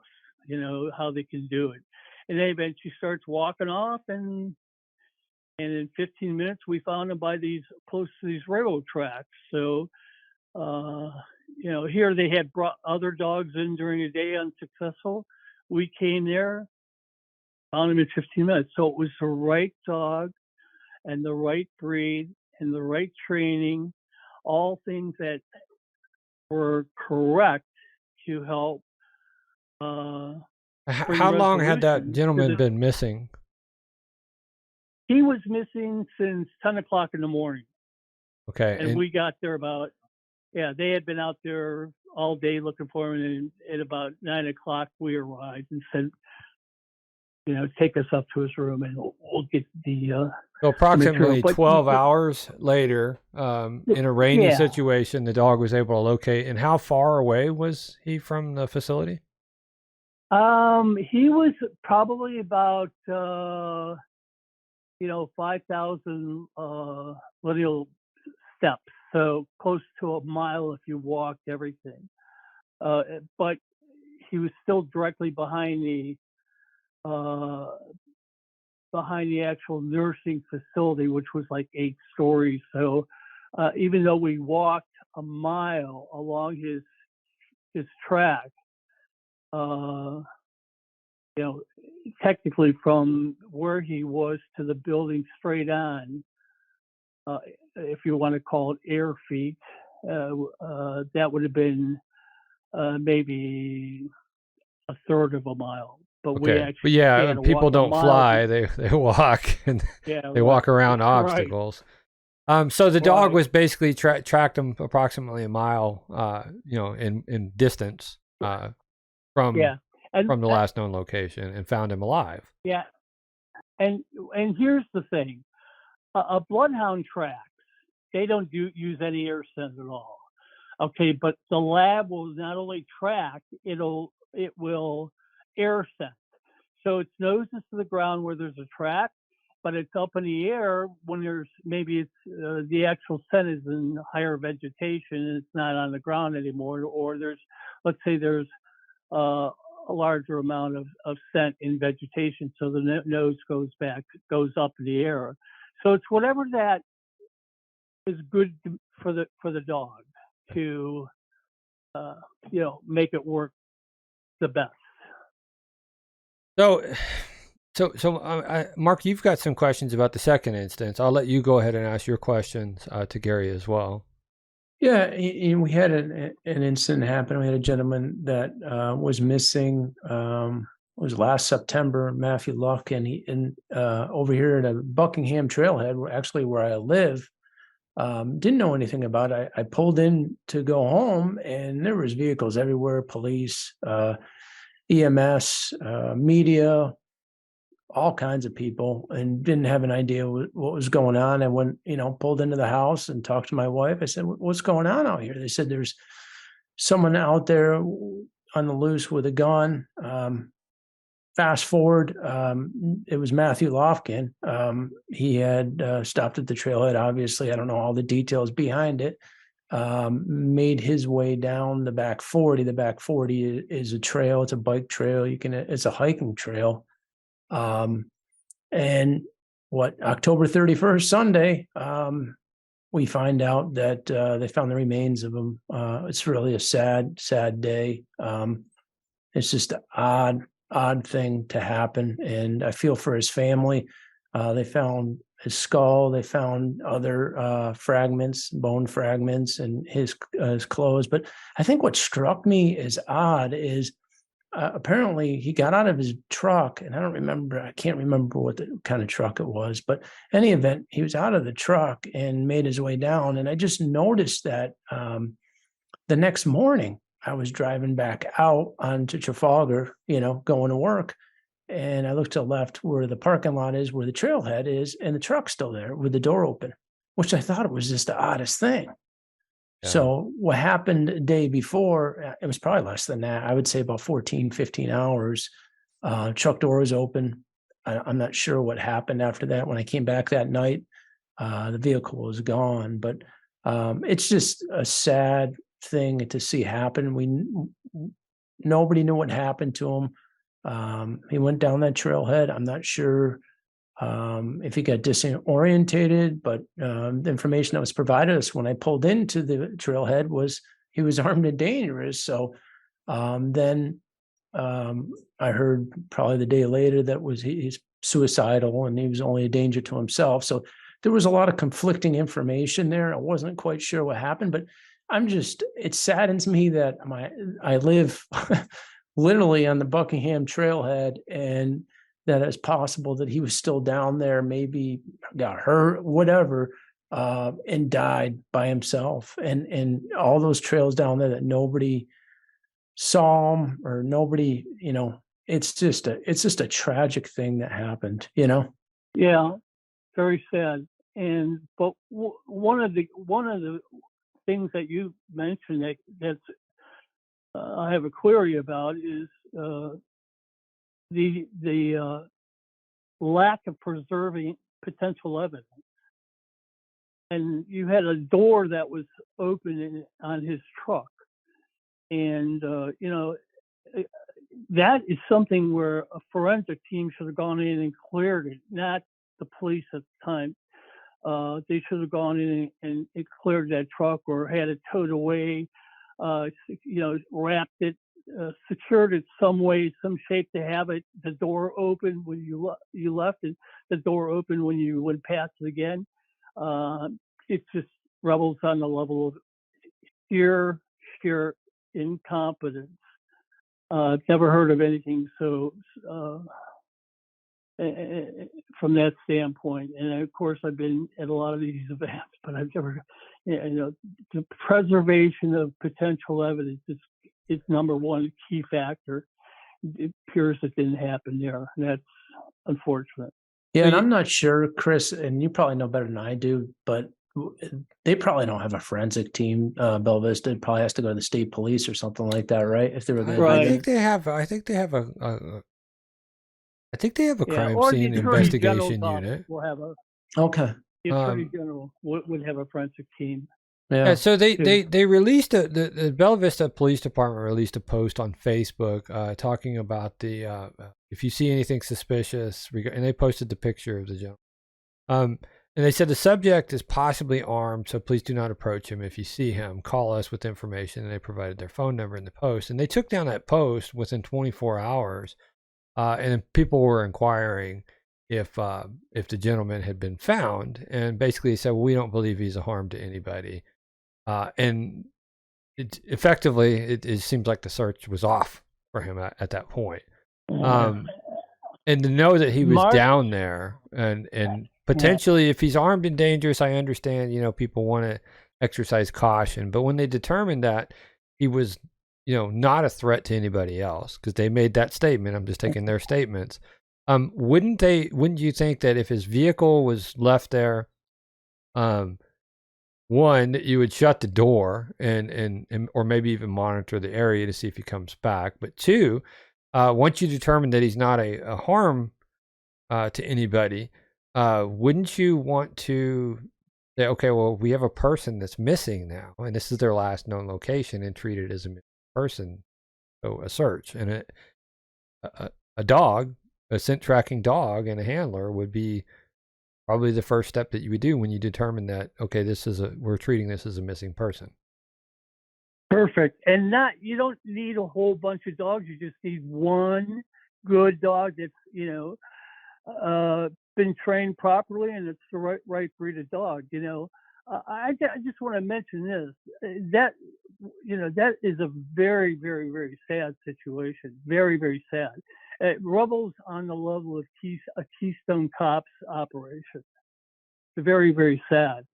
Speaker 4: how they can do it. And then she starts walking off, and in 15 minutes we found him close to these railroad tracks. So here they had brought other dogs in during the day unsuccessful. We came there, found him in 15 minutes. So it was the right dog and the right breed and the right training, all things that were correct to help.
Speaker 2: How long had that gentleman been missing?
Speaker 4: He was missing since 10 o'clock in the morning.
Speaker 2: Okay.
Speaker 4: And we got there they had been out there all day looking for him. And at about 9 o'clock, we arrived and said, take us up to his room and we'll get the.
Speaker 2: So approximately 12 hours later, in a rainy situation, the dog was able to locate. And how far away was he from the facility?
Speaker 4: He was probably about 5,000 lineal steps, so close to a mile if you walked everything. But he was still directly behind the actual nursing facility, which was like 8 stories. So even though we walked a mile along his track, technically from where he was to the building straight on, if you want to call it air feet, that would have been maybe a third of a mile. But
Speaker 2: okay. People don't fly; they walk, and they walk around obstacles. Right. So the dog was basically tracked him approximately a mile, in distance from the last known location, and found him alive.
Speaker 4: Yeah, and here's the thing: a bloodhound tracks. They don't use any air scent at all. Okay, but the lab will not only track; it will air scent. So its nose is to the ground where there's a track, but it's up in the air when the actual scent is in higher vegetation and it's not on the ground anymore, or let's say there's a larger amount of scent in vegetation, so the nose goes up in the air. So it's whatever that is good for the dog to make it work the best.
Speaker 2: So, Mark, you've got some questions about the second instance. I'll let you go ahead and ask your questions to Gary as well.
Speaker 3: Yeah, we had an incident happen. We had a gentleman that was missing. It was last September, Matthew Lufkin. Over here at a Buckingham Trailhead, actually where I live, didn't know anything about it. I pulled in to go home, and there was vehicles everywhere, police, EMS, media, all kinds of people, and didn't have an idea what was going on. I went, pulled into the house and talked to my wife. I said, "What's going on out here?" They said, "There's someone out there on the loose with a gun." Fast forward, it was Matthew Lofkin. He had stopped at the trailhead. Obviously, I don't know all the details behind it. made his way down the back 40. The back 40 is a trail. It's a bike trail. It's a hiking trail. And October 31st, Sunday, we find out that they found the remains of him. It's really a sad, sad day. It's just an odd thing to happen. And I feel for his family. They found his skull. They found other fragments, bone fragments, and his clothes. But I think what struck me as odd is apparently he got out of his truck, and I can't remember what the kind of truck it was, but in any event, he was out of the truck and made his way down. And I just noticed that the next morning I was driving back out onto Trafalgar, going to work. And I looked to the left where the parking lot is, where the trailhead is, and the truck's still there with the door open, which I thought it was just the oddest thing. Yeah. So what happened the day before, it was probably less than that. I would say about 14, 15 hours. Truck door was open. I'm not sure what happened after that. When I came back that night, the vehicle was gone. But it's just a sad thing to see happen. Nobody knew what happened to him. He went down that trailhead. I'm not sure if he got disorientated, but the information that was provided us when I pulled into the trailhead was he was armed and dangerous. So then I heard probably the day later that he's suicidal and he was only a danger to himself. So there was a lot of conflicting information there. I wasn't quite sure what happened, but it saddens me that I live literally on the Buckingham trailhead, and that it's possible that he was still down there, maybe got hurt, whatever, and died by himself. And all those trails down there that nobody saw him or nobody, it's just a tragic thing that happened,
Speaker 4: Yeah, very sad. But one of the things that you mentioned that's I have a query about is the lack of preserving potential evidence. And you had a door that was open on his truck, and that is something where a forensic team should have gone in and cleared it, not the police at the time. They should have gone in and cleared that truck or had it towed away. Wrapped it, secured it some way, some shape to have it, the door open when you left it, the door open when you went past it again. It just rebels on the level of sheer incompetence. I've never heard of anything so from that standpoint. And of course, I've been at a lot of these events, but I've never, the preservation of potential evidence is number one key factor. It appears it didn't happen there. And that's unfortunate.
Speaker 3: Yeah, and I'm not sure, Chris, and you probably know better than I do, but they probably don't have a forensic team. Bella Vista probably has to go to the state police or something like that, right? If they were going to,
Speaker 2: I think they have a crime scene investigation unit.
Speaker 4: We'll have
Speaker 3: okay.
Speaker 4: The Attorney General would have a forensic team.
Speaker 2: Yeah. So they released the Bella Vista Police Department released a post on Facebook talking about the if you see anything suspicious, and they posted the picture of the gentleman. And they said the subject is possibly armed, so please do not approach him. If you see him, call us with information. And they provided their phone number in the post. And they took down that post within 24 hours. And people were inquiring if the gentleman had been found. And basically said, well, we don't believe he's a harm to anybody. And it seems like the search was off for him at that point. And to know that he was down there and potentially if he's armed and dangerous, I understand, people want to exercise caution. But when they determined that he was, not a threat to anybody else, because they made that statement, I'm just taking their statements. Wouldn't you think that if his vehicle was left there, one, you would shut the door and or maybe even monitor the area to see if he comes back. But two, once you determine that he's not a harm to anybody, wouldn't you want to say, okay, well, we have a person that's missing now, and this is their last known location, and treat it as a missing person. So a search and a dog, a scent tracking dog, and a handler would be probably the first step that you would do when you determine that, okay, we're treating this as a missing person.
Speaker 4: Perfect. And you don't need a whole bunch of dogs. You just need one good dog that's, been trained properly, and it's the right breed of dog. I just want to mention this, that, that is a very, very, very sad situation. Very, very sad. It rubbles on the level of a Keystone Cops operation. It's very, very sad.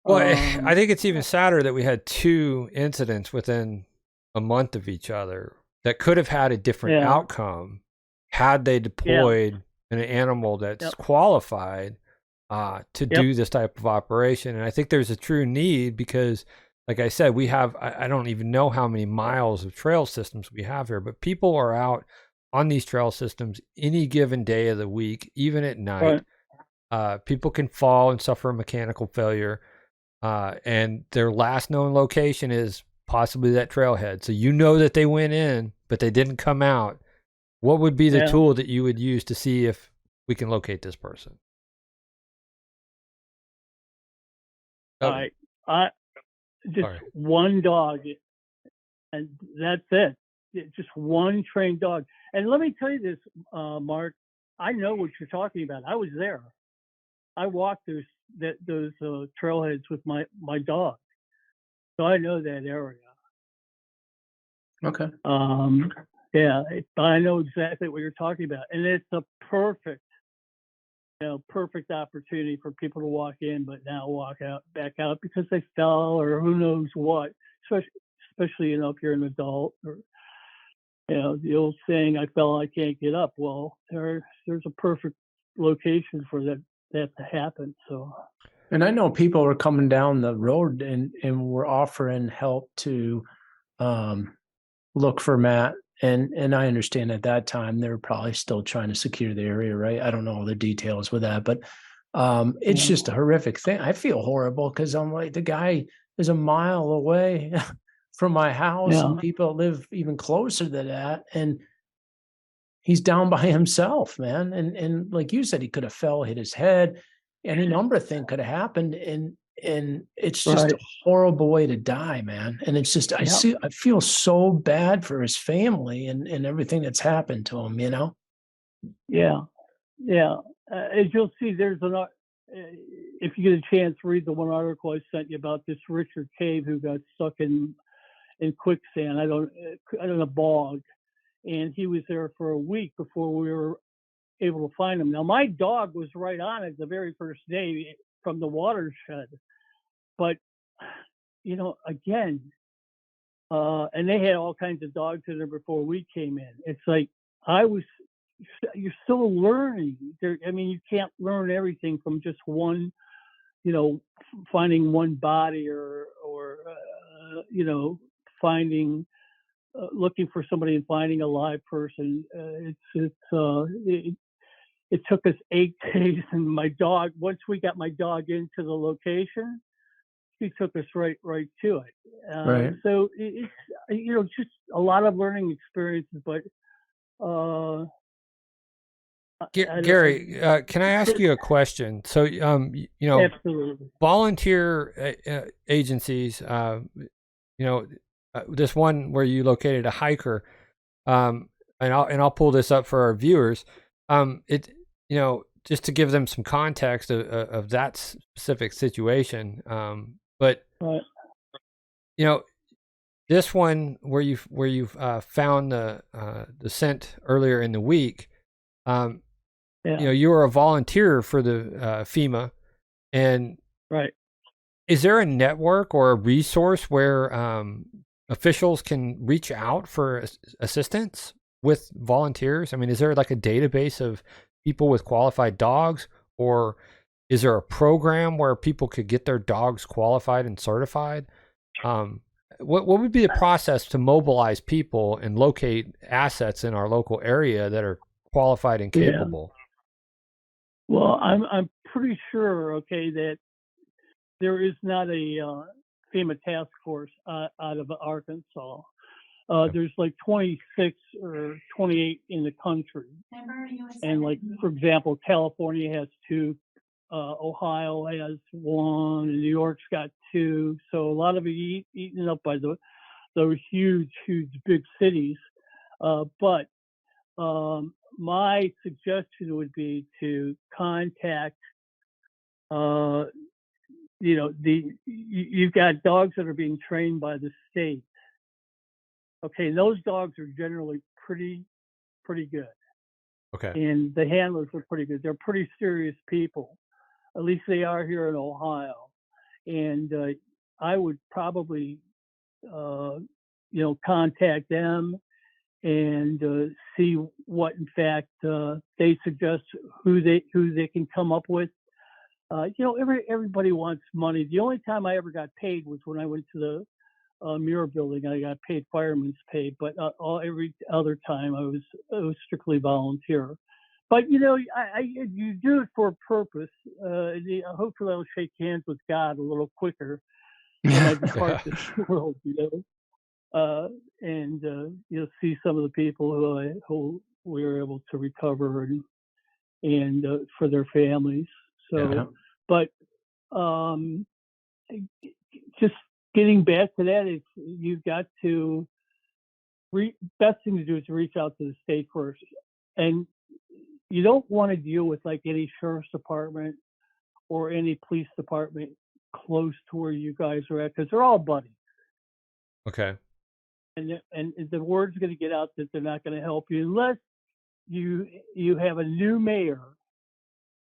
Speaker 2: Well, I think it's even sadder that we had 2 incidents within a month of each other that could have had a different outcome had they deployed an animal that's qualified to do this type of operation. And I think there's a true need because, like I said, we have, I don't even know how many miles of trail systems we have here, but people are out on these trail systems any given day of the week, even at night. Right. People can fall and suffer a mechanical failure. And their last known location is possibly that trailhead. So that they went in, but they didn't come out. What would be the tool that you would use to see if we can locate this person?
Speaker 4: All right. One dog, and that's it. Just one trained dog. And let me tell you this, Mark, I know what you're talking about. I was there. I walked those trailheads with my dog, so I know that area.
Speaker 3: Okay.
Speaker 4: I know exactly what you're talking about, and it's a perfect opportunity for people to walk in, but now walk back out because they fell or who knows what. Especially if you're an adult, or the old saying, "I fell, I can't get up." Well, there's a perfect location for that to happen. So.
Speaker 3: And I know people were coming down the road and were offering help to look for Matt. And I understand at that time they were probably still trying to secure the area, right? I don't know all the details with that, but it's just a horrific thing. I feel horrible because I'm like, the guy is a mile away from my house, and people live even closer to that, and he's down by himself, man. And like you said, he could have fell, hit his head. Any number of things could have happened, and it's just a horrible way to die, man. And it's just I feel so bad for his family and everything that's happened to him,
Speaker 4: Yeah. As you'll see, there's if you get a chance, read the one article I sent you about this Richard Cave who got stuck in quicksand. I don't know, bog, and he was there for a week before we were able to find him. Now, my dog was right on it the very first day from the watershed, but again, and they had all kinds of dogs in there before we came in. It's like you're still learning. You can't learn everything from just one, finding one body or finding. Looking for somebody and finding a live person. It took us 8 days, and my dog, once we got my dog into the location, she took us right to it. So it's just a lot of learning experiences. But
Speaker 2: Gary, can I ask you a question? So
Speaker 4: absolutely.
Speaker 2: Volunteer agencies, this one where you located a hiker, and I'll pull this up for our viewers. Just to give them some context of that specific situation. But this one where you've found the scent earlier in the week, you were a volunteer for the FEMA, and is there a network or a resource where officials can reach out for assistance with volunteers? I mean, is there like a database of people with qualified dogs, or is there a program where people could get their dogs qualified and certified? What would be the process to mobilize people and locate assets in our local area that are qualified and capable?
Speaker 4: Well, I'm pretty sure, that there is not a FEMA task force out of Arkansas. There's like 26 or 28 in the country. And like, for example, California has 2, Ohio has 1, and New York's got 2. So a lot of it eaten up by those huge big cities. But my suggestion would be to contact, you've got dogs that are being trained by the state. Okay, those dogs are generally pretty good.
Speaker 2: Okay.
Speaker 4: And the handlers are pretty good. They're pretty serious people. At least they are here in Ohio. And I would probably, contact them and see what, in fact, they suggest, who they can come up with. Everybody wants money. The only time I ever got paid was when I went to the Muir building. I got paid fireman's pay, but every other time I was strictly volunteer. But you do it for a purpose. Hopefully, I'll shake hands with God a little quicker when I depart this world. And you'll see some of the people who we were able to recover and for their families. So,
Speaker 3: Yeah.
Speaker 4: but just getting back to that, you've got to best thing to do is to reach out to the state first, and you don't want to deal with like any sheriff's department or any police department close to where you guys are at, because they're all buddies.
Speaker 2: Okay.
Speaker 4: And the word's going to get out that they're not going to help you unless you have a new mayor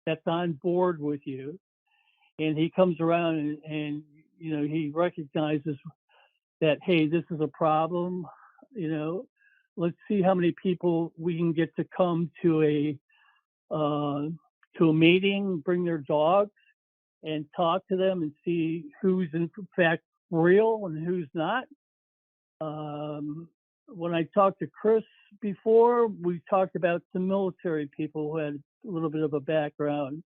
Speaker 4: that's on board with you, and he comes around and he recognizes that, hey, this is a problem. Let's see how many people we can get to come to a meeting, bring their dogs, and talk to them and see who's in fact real and who's not. When I talked to Chris before, we talked about some military people who had a little bit of a background,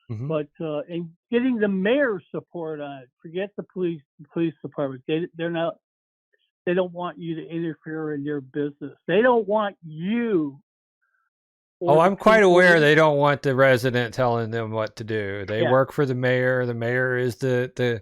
Speaker 4: but and getting the mayor's support on it. Forget the police department. They don't want you to interfere in their business. They don't want you.
Speaker 2: Oh, I'm quite aware they don't want the resident telling them what to do. They work for the mayor. The mayor is the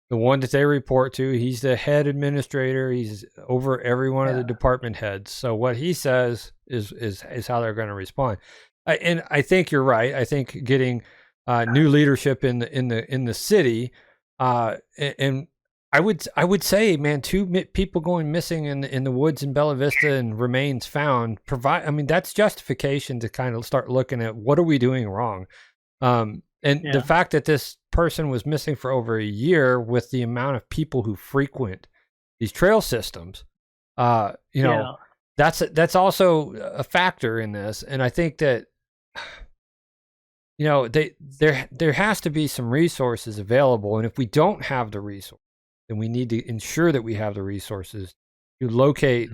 Speaker 2: one that they report to. He's the head administrator. He's over every one of the department heads. So what he says is how they're going to respond. And I think you're right. I think getting new leadership in the city, and I would say, man, 2 people going missing in the woods in Bella Vista and remains found that's justification to kind of start looking at what are we doing wrong. The fact that this person was missing for over a year, with the amount of people who frequent these trail systems, that's also a factor in this. And I think that, there has to be some resources available. And if we don't have the resource, then we need to ensure that we have the resources to locate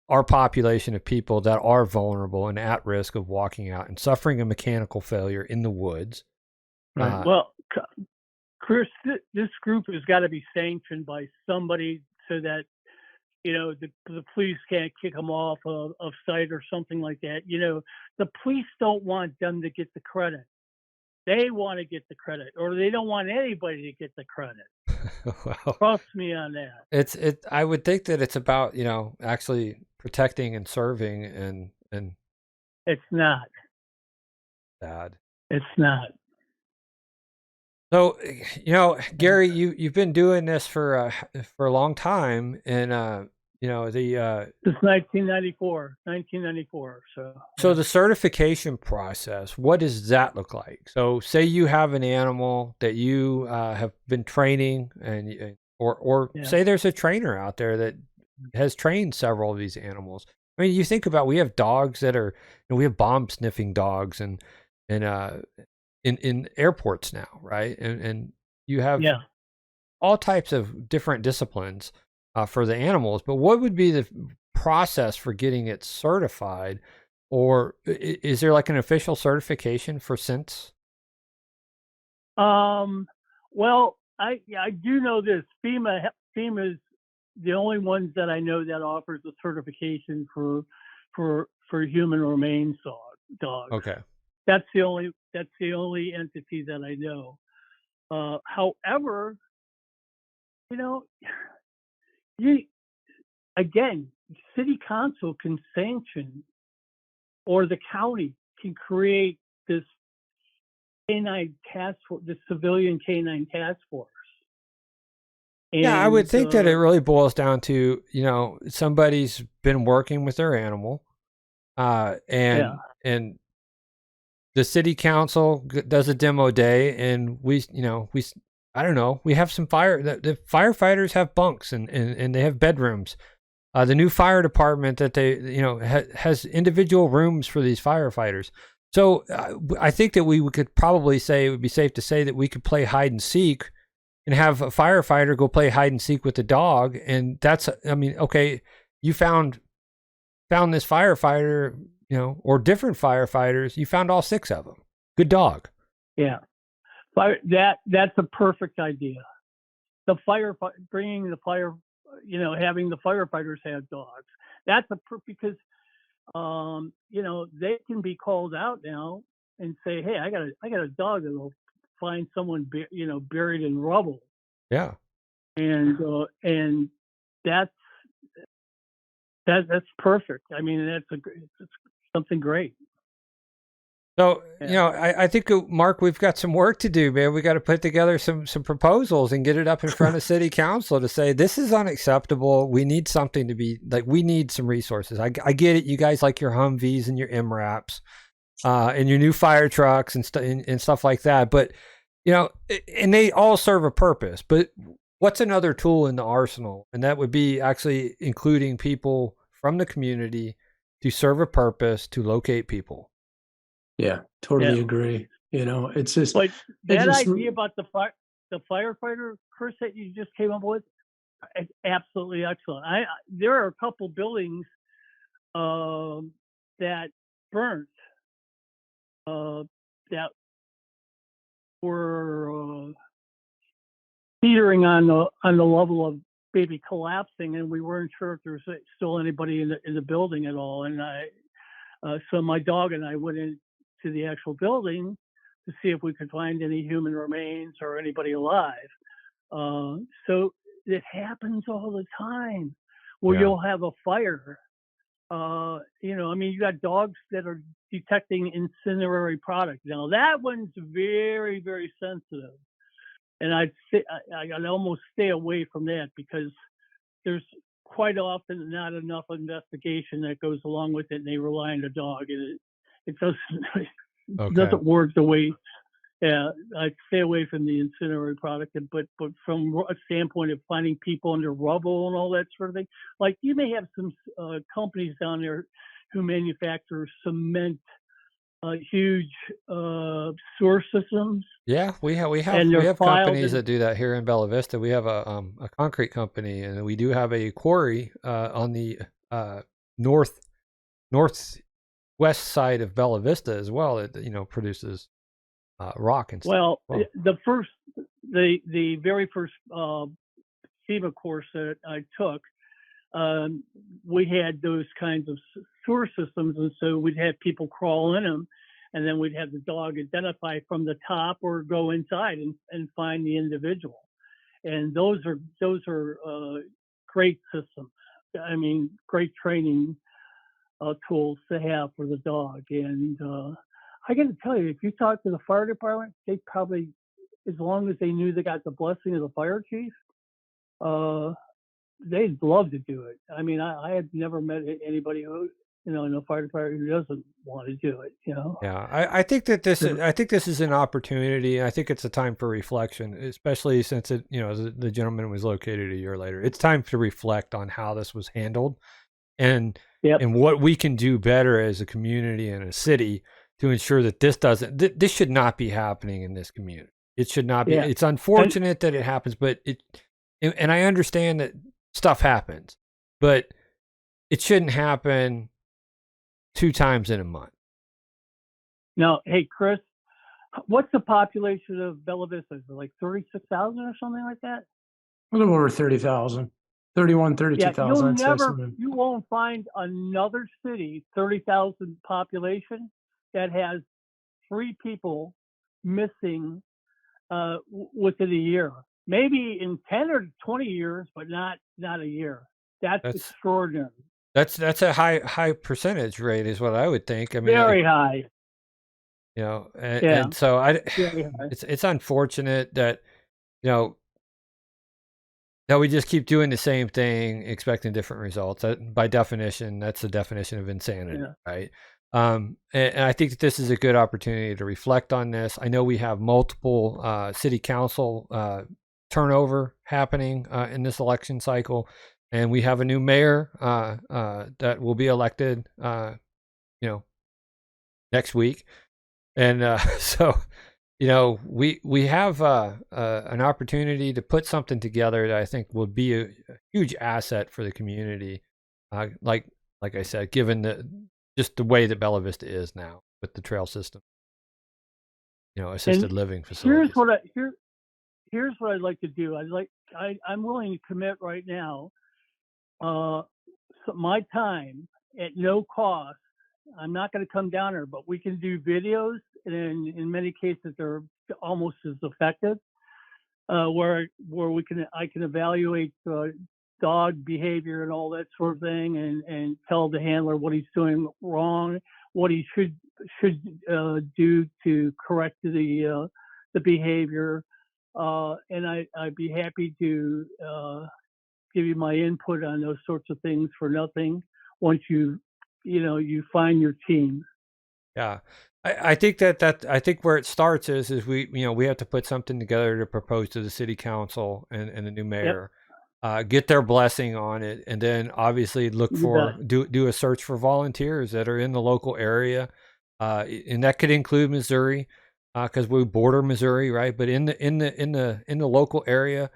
Speaker 2: our population of people that are vulnerable and at risk of walking out and suffering a mechanical failure in the woods.
Speaker 4: Right. Well, Chris, this group has got to be sanctioned by somebody so that the police can't kick them off of site or something like that. The police don't want them to get the credit. They want to get the credit, or they don't want anybody to get the credit.
Speaker 2: Well,
Speaker 4: trust me on that.
Speaker 2: I would think that it's about actually protecting and serving, and
Speaker 4: it's not.
Speaker 2: Sad.
Speaker 4: It's not.
Speaker 2: So, Gary, you've been doing this for a long time, and
Speaker 4: since 1994.
Speaker 2: So the certification process, what does that look like? So, say you have an animal that you have been training, or say there's a trainer out there that has trained several of these animals. I mean, you think about, we have dogs that are, we have bomb sniffing dogs and in airports now, right? And you have all types of different disciplines for the animals. But what would be the process for getting it certified? Or is there like an official certification for scents?
Speaker 4: Well, I do know this. FEMA is the only ones that I know that offers a certification for human remains dogs.
Speaker 2: Okay.
Speaker 4: That's the only entity that I know. However, you know, you again, city council can sanction, or the county can create this canine task force, the civilian canine task force. And,
Speaker 2: Yeah, I would think that it really boils down to, somebody's been working with their animal, and the city council does a demo day, and I don't know, we have some the firefighters have bunks and they have bedrooms. The new fire department that they, has individual rooms for these firefighters. So I think that we could probably say, it would be safe to say that we could play hide and seek and have a firefighter go play hide and seek with the dog. And that's, okay, you found this firefighter, or different firefighters, you found all 6 of them. Good dog.
Speaker 4: Yeah. That's a perfect idea. Bringing the fire, having the firefighters have dogs. That's because, they can be called out now and say, hey, I got a dog that'll find someone, buried in rubble.
Speaker 2: Yeah.
Speaker 4: And that's perfect. I mean, it's something great.
Speaker 2: So, I think, Mark, we've got some work to do, man. We got to put together some proposals and get it up in front of city council to say, this is unacceptable. We need something to be like, we need some resources. I get it. You guys like your Humvees and your MRAPs, and your new fire trucks and stuff like that. But, and they all serve a purpose, but what's another tool in the arsenal? And that would be actually including people from the community to serve a purpose, to locate people.
Speaker 3: Yeah, totally agree. It's just
Speaker 4: like that idea about the firefighter, Chris, that you just came up with. It's absolutely excellent. There are a couple buildings that burnt that were teetering on the level of maybe collapsing, and we weren't sure if there was still anybody in the building at all. And so my dog and I went in to the actual building to see if we could find any human remains or anybody alive. So it happens all the time where you'll have a fire. You got dogs that are detecting incinerary product. Now that one's very, very sensitive. And I'd almost stay away from that, because there's quite often not enough investigation that goes along with it, and they rely on the dog, and it doesn't work the way. Yeah, I'd stay away from the incinerary product, but from a standpoint of finding people under rubble and all that sort of thing, like you may have some companies down there who manufacture cement, huge sewer systems.
Speaker 2: Yeah, we have companies that do that here in Bella Vista. We have a concrete company, and we do have a quarry on the northwest side of Bella Vista as well. That produces rock and stuff.
Speaker 4: Well, the very first FEMA course that I took, we had those kinds of sewer systems, and so we'd have people crawl in them, and then we'd have the dog identify from the top or go inside and find the individual. And those are great systems. I mean, great training tools to have for the dog. And I got to tell you, if you talk to the fire department, they probably, as long as they knew they got the blessing of the fire chief, they'd love to do it. I mean, I had never met anybody who, in the fire department who doesn't want to do it.
Speaker 2: Yeah, I think that this is an opportunity. I think it's a time for reflection, especially since the gentleman was located a year later. It's time to reflect on how this was handled, and what we can do better as a community and a city to ensure that this should not be happening in this community. It should not be. Yeah. It's unfortunate that it happens, but and I understand that stuff happens, but it shouldn't happen 2 times in a month.
Speaker 4: No, hey Chris, What's the population of Bella Vista? Is it like 36,000 or something like that?
Speaker 3: A little over 30,000, 31, 32,000. I'd say something.
Speaker 4: You won't find another city, 30,000 population, that has 3 people missing within a year. Maybe in 10 or 20 years, but not a year. That's extraordinary.
Speaker 2: That's a high percentage rate, is what I would think. I mean,
Speaker 4: very high.
Speaker 2: You know, and so it's unfortunate that, you know, that we just keep doing the same thing, expecting different results. By definition, that's the definition of insanity, right? And I think that this is a good opportunity to reflect on this. I know we have multiple city council turnover happening in this election cycle, and we have a new mayor that will be elected, you know, next week. And so, you know, we have an opportunity to put something together that I think will be a huge asset for the community. Like I said, given just the way that Bella Vista is now with the trail system, you know, assisted living facilities.
Speaker 4: Here's what I'd like to do. I'm willing to commit right now, my time at no cost. I'm not going to come down there, but we can do videos, and in many cases they're almost as effective. Where I can evaluate dog behavior and all that sort of thing, and tell the handler what he's doing wrong, what he should do to correct the behavior, and I'd be happy to give you my input on those sorts of things for nothing once you find your team.
Speaker 2: Yeah. I think I think where it starts is we have to put something together to propose to the city council and the new mayor, get their blessing on it, and then obviously look do a search for volunteers that are in the local area, and that could include Missouri, because we border Missouri, right? But in the local area,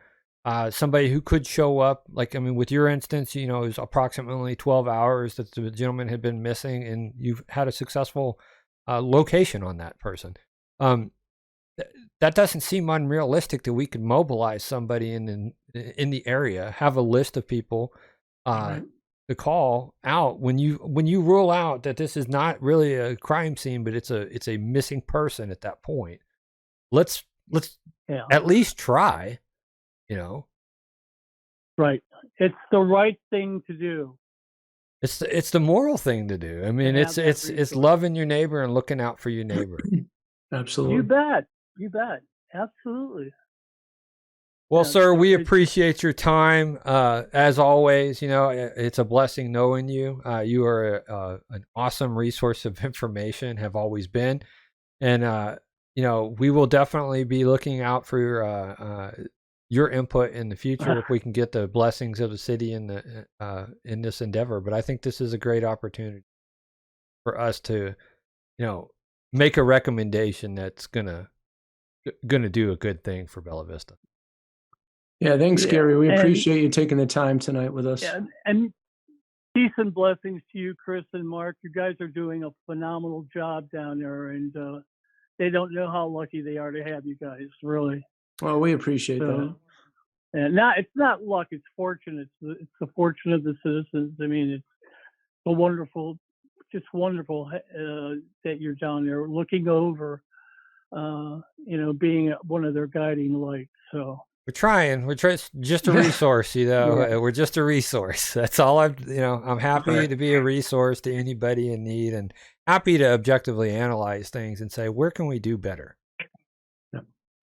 Speaker 2: somebody who could show up, like, I mean, with your instance, you know, it was approximately 12 hours that the gentleman had been missing, and you've had a successful location on that person. That doesn't seem unrealistic that we could mobilize somebody in the area, have a list of people to call out when you rule out that this is not really a crime scene, but it's a missing person at that point. Let's at least try. You know,
Speaker 4: right? It's the right thing to do.
Speaker 2: It's the moral thing to do. I mean, it's loving your neighbor and looking out for your neighbor.
Speaker 3: Absolutely.
Speaker 4: You bet. Absolutely.
Speaker 2: Well, sir, we appreciate your time. As always, you know, it's a blessing knowing you. You are an awesome resource of information, have always been, and you know, we will definitely be looking out for your input in the future if we can get the blessings of the city in this endeavor. But I think this is a great opportunity for us to, you know, make a recommendation that's gonna do a good thing for Bella Vista.
Speaker 3: Yeah, thanks, Gary. We appreciate you taking the time tonight with us.
Speaker 4: Yeah, and peace and blessings to you, Chris and Mark. You guys are doing a phenomenal job down there, and they don't know how lucky they are to have you guys, really.
Speaker 3: Well, we appreciate that.
Speaker 4: And it's not luck; it's fortune. It's the fortune of the citizens. I mean, it's so wonderful, just wonderful that you're down there looking over, you know, being one of their guiding lights. So
Speaker 2: we're trying. We're just a resource, you know. Yeah. We're just a resource. That's all I'm happy to be a resource to anybody in need, and happy to objectively analyze things and say, where can we do better?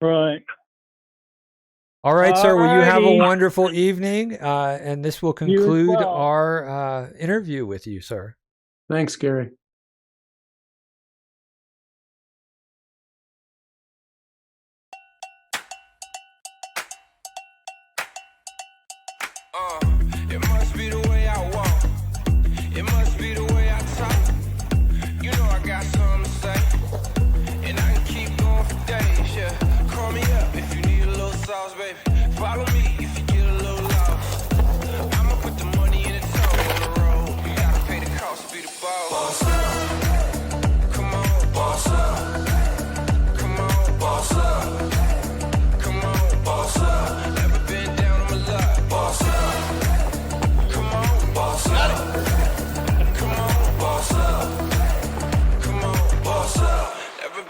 Speaker 4: Right.
Speaker 2: All right, sir. Well, you have a wonderful evening, and this will conclude our interview with you, sir.
Speaker 3: Thanks, Gary.
Speaker 1: It must be the way I walk. It must be the way I talk. You know I got something to say, and I can keep going for days. Yeah, call me up if you need a little sauce, baby. Follow me if you get a little lost. I'ma put the money in the toe on the road. You gotta pay the cost to be the boss.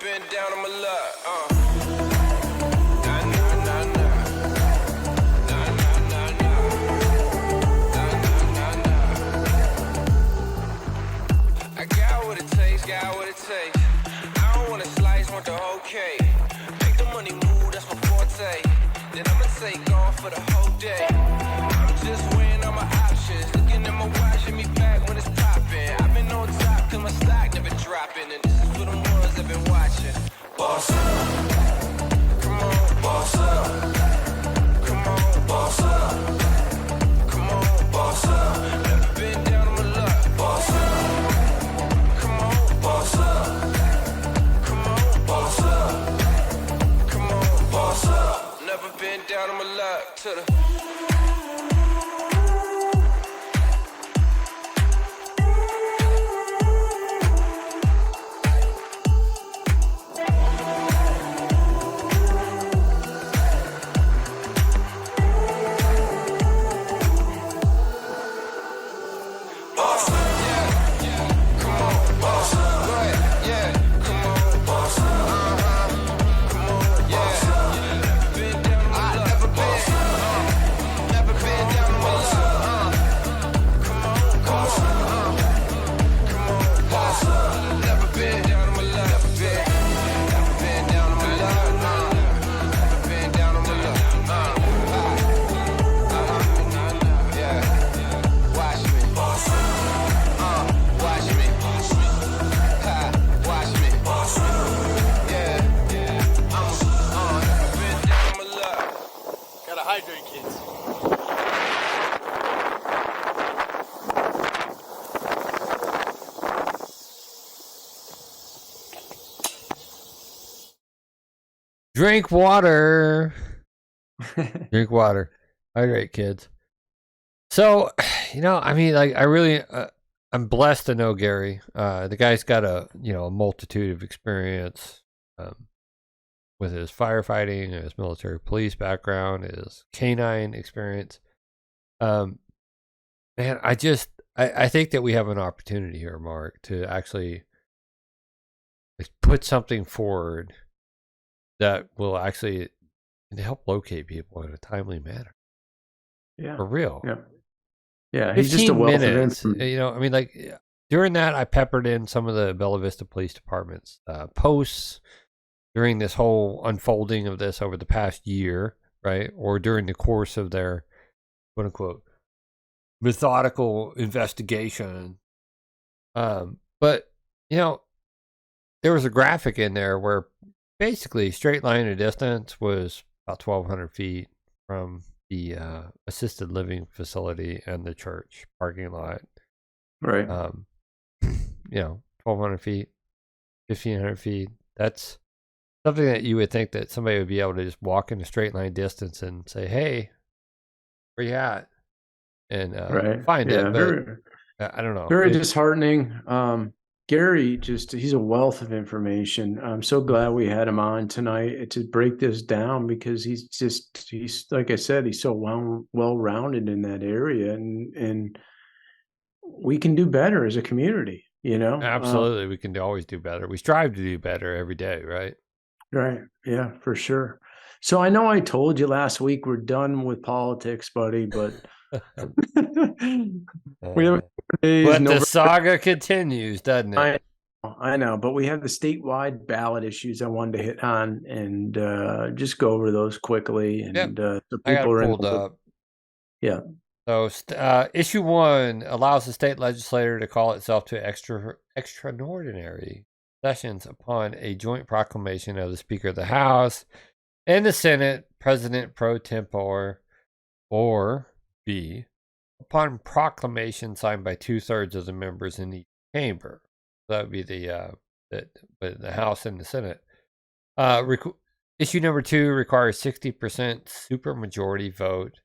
Speaker 1: been down on my luck. Nah, nah, nah, nah. Nah, nah, nah, nah. Nah, nah, nah, nah. I got what it takes, got what it takes. I don't want a slice, want the whole cake. Make the money move, that's my forte. Then I'ma take off for the whole day. I'm just weighing all my options. Looking at my watch, hit me back when it's popping. I've been on top cause my stock never dropping. And this is for the ones that been watching. Boss up. Come on, boss up. Come on, boss up. Come on, boss up. Never been down on my luck. Boss up. Come on, boss up. Come on, boss up. Come on, boss up. Never been down on my luck to the
Speaker 2: Drink water. Drink water. Hydrate, kids. So, I mean, like, I really, I'm blessed to know Gary. The guy's got a multitude of experience with his firefighting, his military police background, his canine experience. Man, I think that we have an opportunity here, Mark, to actually put something forward that will actually help locate people in a timely manner.
Speaker 3: Yeah.
Speaker 2: For real.
Speaker 3: Yeah. Yeah. He's just a wealth of information.
Speaker 2: I mean, like, during that, I peppered in some of the Bella Vista Police Department's posts during this whole unfolding of this over the past year, right? Or during the course of their, quote unquote, methodical investigation. But, there was a graphic in there where basically straight line of distance was about 1,200 feet from the assisted living facility and the church parking lot.
Speaker 3: Right.
Speaker 2: 1,200 feet, 1,500 feet. That's something that you would think that somebody would be able to just walk in a straight line distance and say, "Hey, where you at?" And find it. But I don't know.
Speaker 3: Very disheartening. Gary, he's a wealth of information. I'm so glad we had him on tonight to break this down, because he's like I said, he's so well-rounded in that area, and we can do better as a community,
Speaker 2: Absolutely. We can always do better. We strive to do better every day, right?
Speaker 3: Right. Yeah, for sure. So I know I told you last week we're done with politics, buddy, but we have
Speaker 2: the saga continues, doesn't it?
Speaker 3: I know, but we have the statewide ballot issues I wanted to hit on and just go over those quickly. And so people are
Speaker 2: pulled up.
Speaker 3: Yeah.
Speaker 2: So issue 1 allows the state legislature to call itself to extraordinary sessions upon a joint proclamation of the Speaker of the House and the Senate, President pro tempore, or B, upon proclamation signed by 2/3 of the members in each chamber. That would be the House and the Senate. Issue number 2 requires 60% supermajority vote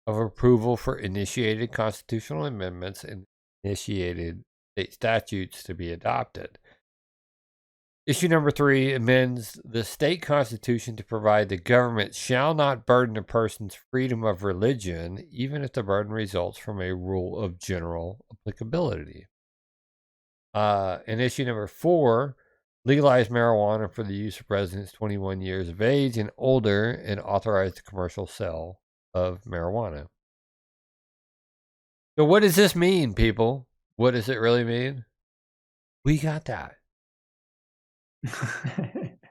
Speaker 2: of approval for initiated constitutional amendments and initiated state statutes to be adopted. Issue number 3 amends the state constitution to provide the government shall not burden a person's freedom of religion, even if the burden results from a rule of general applicability. And issue number 4 legalize marijuana for the use of residents 21 years of age and older and authorize the commercial sale of marijuana. So what does this mean, people? What does it really mean? We got that.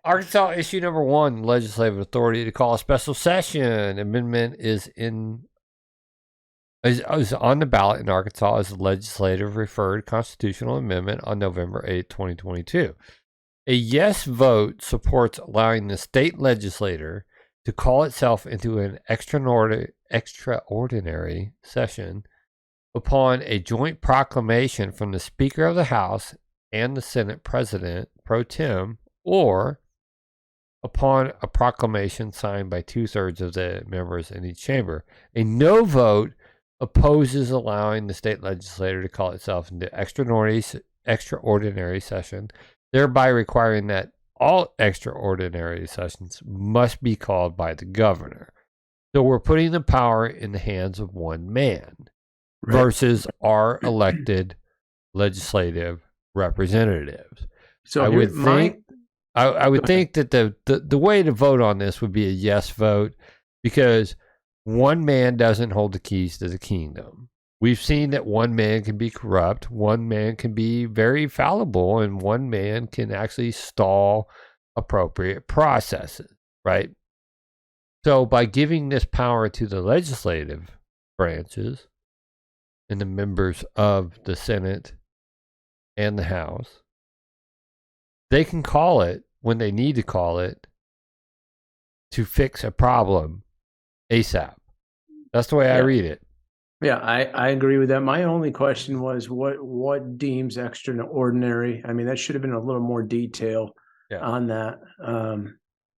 Speaker 2: Arkansas issue number 1, legislative authority to call a special session. Amendment is on the ballot in Arkansas as a legislative referred constitutional amendment on November 8, 2022. A yes vote supports allowing the state legislature to call itself into an extraordinary session upon a joint proclamation from the Speaker of the House and the Senate President pro tem, or upon a proclamation signed by 2/3 of the members in each chamber. A no vote opposes allowing the state legislature to call itself into extraordinary session, thereby requiring that all extraordinary sessions must be called by the governor. So we're putting the power in the hands of one man versus our elected legislative representatives.
Speaker 3: So
Speaker 2: I would think that the way to vote on this would be a yes vote, because one man doesn't hold the keys to the kingdom. We've seen that one man can be corrupt, one man can be very fallible, and one man can actually stall appropriate processes, right? So by giving this power to the legislative branches and the members of the Senate and the House, they can call it when they need to call it to fix a problem ASAP. That's the way I read it.
Speaker 3: Yeah, I agree with that. My only question was what deems extraordinary? I mean, that should have been a little more detail on that.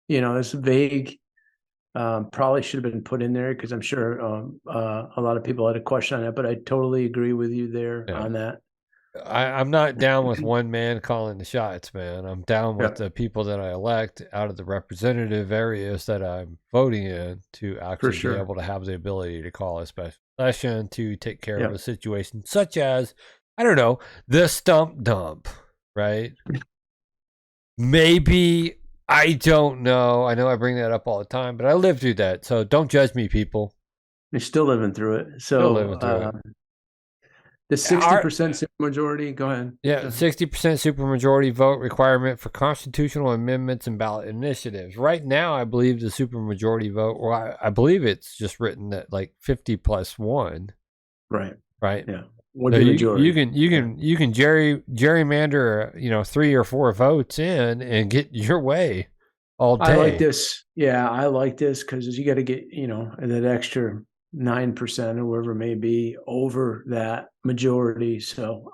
Speaker 3: It's vague. Probably should have been put in there, because I'm sure a lot of people had a question on that, but I totally agree with you there on that.
Speaker 2: I'm not down with one man calling the shots, man. I'm down with the people that I elect out of the representative areas that I'm voting in to actually be able to have the ability to call a special session to take care of a situation such as, I don't know, the stump dump, right? Maybe, I don't know. I know I bring that up all the time, but I lived through that. So don't judge me, people.
Speaker 3: You're still living through it. So
Speaker 2: still living through it.
Speaker 3: The 60% supermajority, go ahead.
Speaker 2: Yeah, 60% supermajority vote requirement for constitutional amendments and ballot initiatives. Right now, I believe the supermajority vote, or I believe it's just written that like 50 plus 1.
Speaker 3: Right.
Speaker 2: Yeah.
Speaker 3: Would
Speaker 2: So
Speaker 3: be majority.
Speaker 2: You can gerrymander 3 or 4 votes in and get your way all day.
Speaker 3: I like this. Yeah, I like this because you got to get that extra 9% or whatever it may be over that majority. So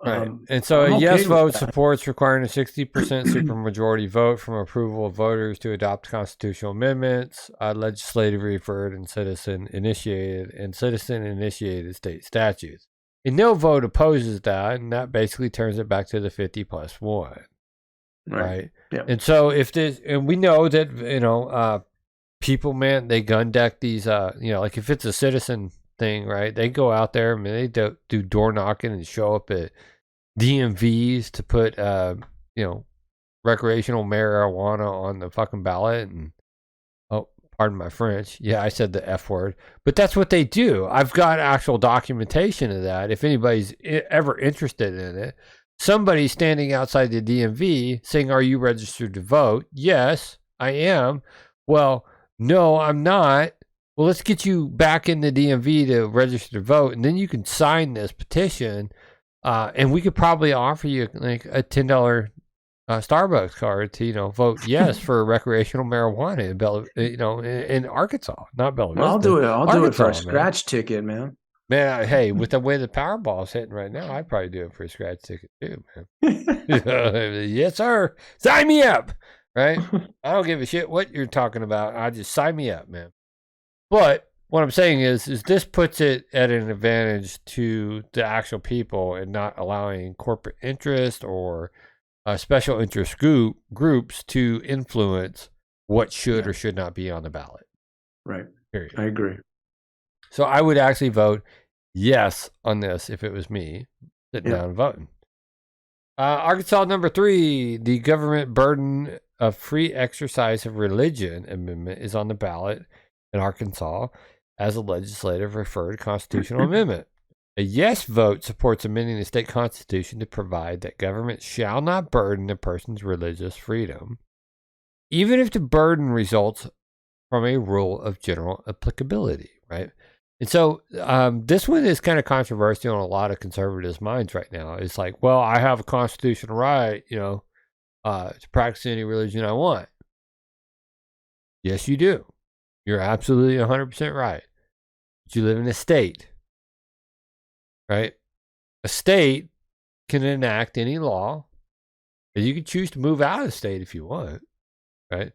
Speaker 2: and so a yes vote supports requiring a 60% supermajority vote from approval of voters to adopt constitutional amendments, legislative referred and citizen initiated state statutes. A no vote opposes that, and that basically turns it back to the 50 plus 1. Right.
Speaker 3: Yeah.
Speaker 2: And so and we know that people, man, they gun deck these, like if it's a citizen thing, right? They go out there, they do door knocking and show up at DMVs to put, recreational marijuana on the fucking ballot. And, pardon my French. Yeah, I said the F word. But that's what they do. I've got actual documentation of that. If anybody's ever interested in it, somebody's standing outside the DMV saying, "Are you registered to vote?" "Yes, I am." "Well, no, I'm not." "Well, let's get you back in the DMV to register to vote, and then you can sign this petition, and we could probably offer you like a $10 Starbucks card to vote yes for recreational marijuana in Arkansas, not Bella Vista.
Speaker 3: Well, I'll do it for a
Speaker 2: man.
Speaker 3: scratch ticket, man.
Speaker 2: Man, hey, with the way the Powerball's hitting right now, I'd probably do it for a scratch ticket too, man. Yes, sir. Sign me up. Right? I don't give a shit what you're talking about. I just sign me up, man. But what I'm saying is this puts it at an advantage to the actual people and not allowing corporate interest or special interest groups to influence what should or should not be on the ballot.
Speaker 3: Right.
Speaker 2: Period.
Speaker 3: I agree.
Speaker 2: So I would actually vote yes on this if it was me sitting down and voting. Arkansas number 3, the government burden of free exercise of religion amendment is on the ballot in Arkansas as a legislative referred constitutional amendment. A yes vote supports amending the state constitution to provide that government shall not burden a person's religious freedom, even if the burden results from a rule of general applicability, right? And so this one is kind of controversial in a lot of conservatives' minds right now. It's like, well, I have a constitutional right, to practice any religion I want. Yes, you do. You're absolutely 100% right. But you live in a state, right? A state can enact any law, and you can choose to move out of the state if you want, right?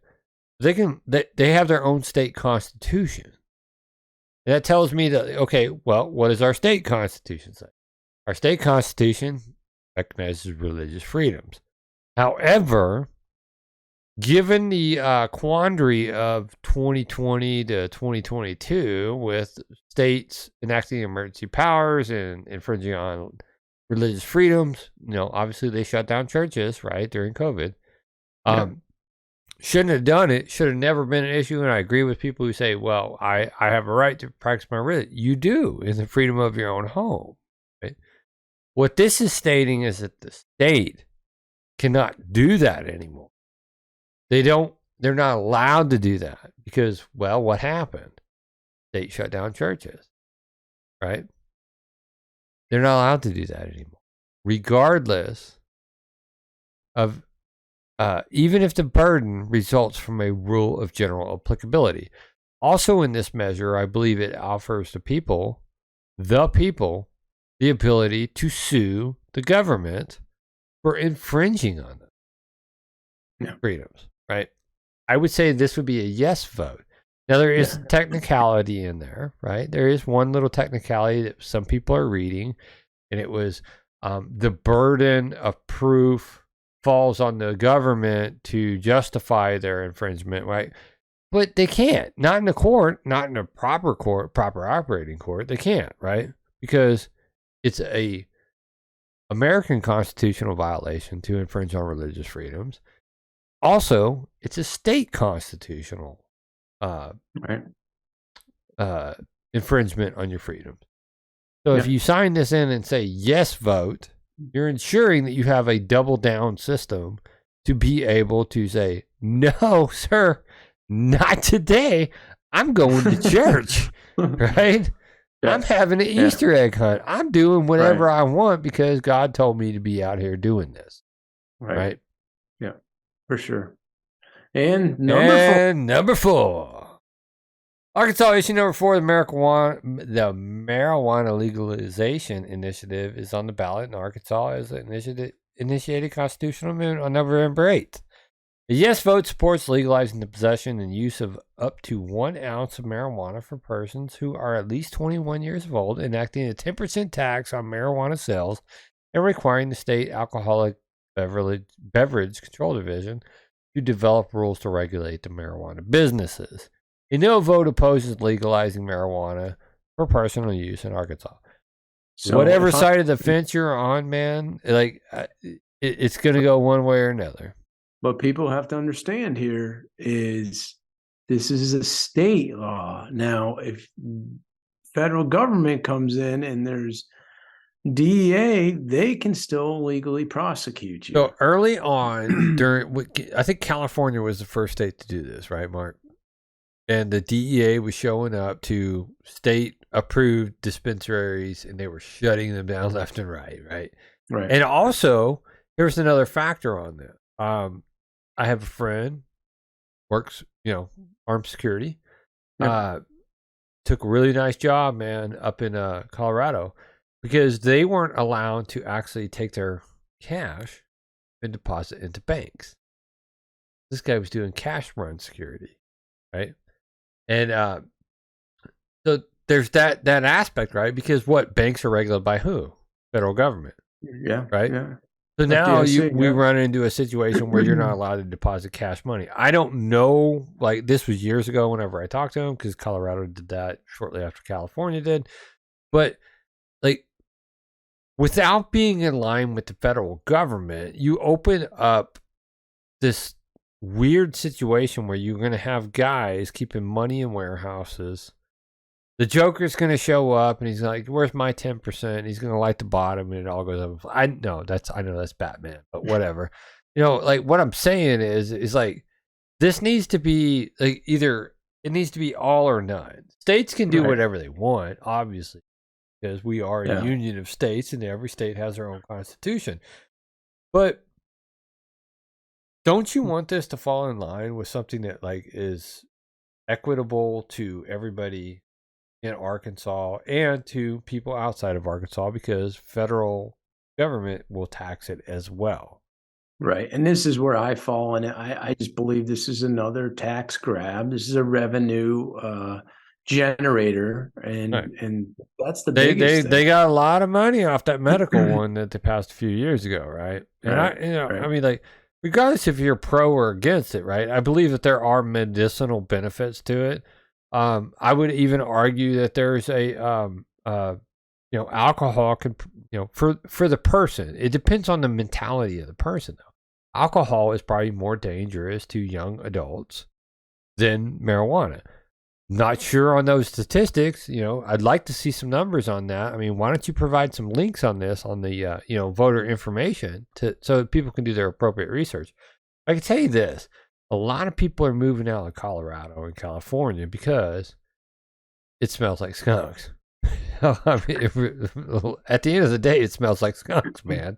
Speaker 2: They have their own state constitution. And that tells me that, okay, well, what does our state constitution say? Our state constitution recognizes religious freedoms. However, given the quandary of 2020 to 2022 with states enacting emergency powers and infringing on religious freedoms, obviously they shut down churches, right, during COVID. Shouldn't have done it, should have never been an issue. And I agree with people who say, well, I have a right to practice my religion. You do, in the freedom of your own home. Right? What this is stating is that the state cannot do that anymore. They're not allowed to do that because, well, what happened? State shut down churches, right? They're not allowed to do that anymore, regardless of even if the burden results from a rule of general applicability. Also in this measure, I believe it offers the people, the ability to sue the government for infringing on them freedoms, right? I would say this would be a yes vote. Now, there is technicality in there, right? There is one little technicality that some people are reading, and it was the burden of proof falls on the government to justify their infringement, right? But they can't. Not in the court, not in a proper court, proper operating court. They can't, right? Because it's a American constitutional violation to infringe on religious freedoms. Also, it's a state constitutional infringement on your freedoms. So if you sign this in and say yes vote, you're ensuring that you have a double down system to be able to say, no, sir, not today. I'm going to church, right? I'm having an Easter egg hunt. I'm doing whatever I want because God told me to be out here doing this. Right?
Speaker 3: Yeah, for sure. And number four. Arkansas issue number 4, the marijuana legalization initiative is on the ballot in Arkansas as an initiated constitutional amendment on November 8th. A yes vote supports legalizing the possession and use of up to 1 ounce of marijuana for persons who are at least 21 years old, enacting a 10% tax on marijuana sales, and requiring the state alcoholic beverage control division to develop rules to regulate the marijuana businesses. A no vote opposes legalizing marijuana for personal use in Arkansas. So whatever side of the fence you're on, man, it's going to go one way or another. What people have to understand here is this is a state law. Now, if federal government comes in and there's DEA, they can still legally prosecute you.
Speaker 2: So early on, I think California was the first state to do this, right, Mark? And the DEA was showing up to state-approved dispensaries, and they were shutting them down left and right, right?
Speaker 3: Right.
Speaker 2: And also, there's another factor on this. I have a friend, works, armed security. Took a really nice job, man, up in Colorado, because they weren't allowed to actually take their cash and deposit into banks. This guy was doing cash run security, right? And so there's that aspect, right? Because what banks are regulated by who? Federal government.
Speaker 3: Yeah.
Speaker 2: Right.
Speaker 3: Yeah.
Speaker 2: So now we run into a situation where you're not allowed to deposit cash money. I don't know. Like this was years ago. Whenever I talked to him, because Colorado did that shortly after California did. But like without being in line with the federal government, you open up this weird situation where you're going to have guys keeping money in warehouses. The Joker's going to show up and he's like, "Where's my 10%?" He's going to light the bottom and it all goes up. I know that's Batman, but whatever. Like what I'm saying is like, this needs to be like either it needs to be all or none. States can do whatever they want, obviously, because we are a union of states and every state has their own constitution. But don't you want this to fall in line with something that like is equitable to everybody in Arkansas and to people outside of Arkansas, because federal government will tax it as well?
Speaker 3: Right. And this is where I fall in it. I just believe this is another tax grab. This is a revenue generator. And that's the biggest thing.
Speaker 2: They got a lot of money off that medical one that they passed a few years ago, right? And I mean, like, regardless if you're pro or against it, right? I believe that there are medicinal benefits to it. I would even argue that there's a alcohol can, for the person, it depends on the mentality of the person, though. Alcohol is probably more dangerous to young adults than marijuana. Not sure on those statistics. I'd like to see some numbers on that. I mean, why don't you provide some links on this on the, voter information so that people can do their appropriate research. I can tell you this. A lot of people are moving out of Colorado and California because it smells like skunks. I mean, at the end of the day, it smells like skunks, man.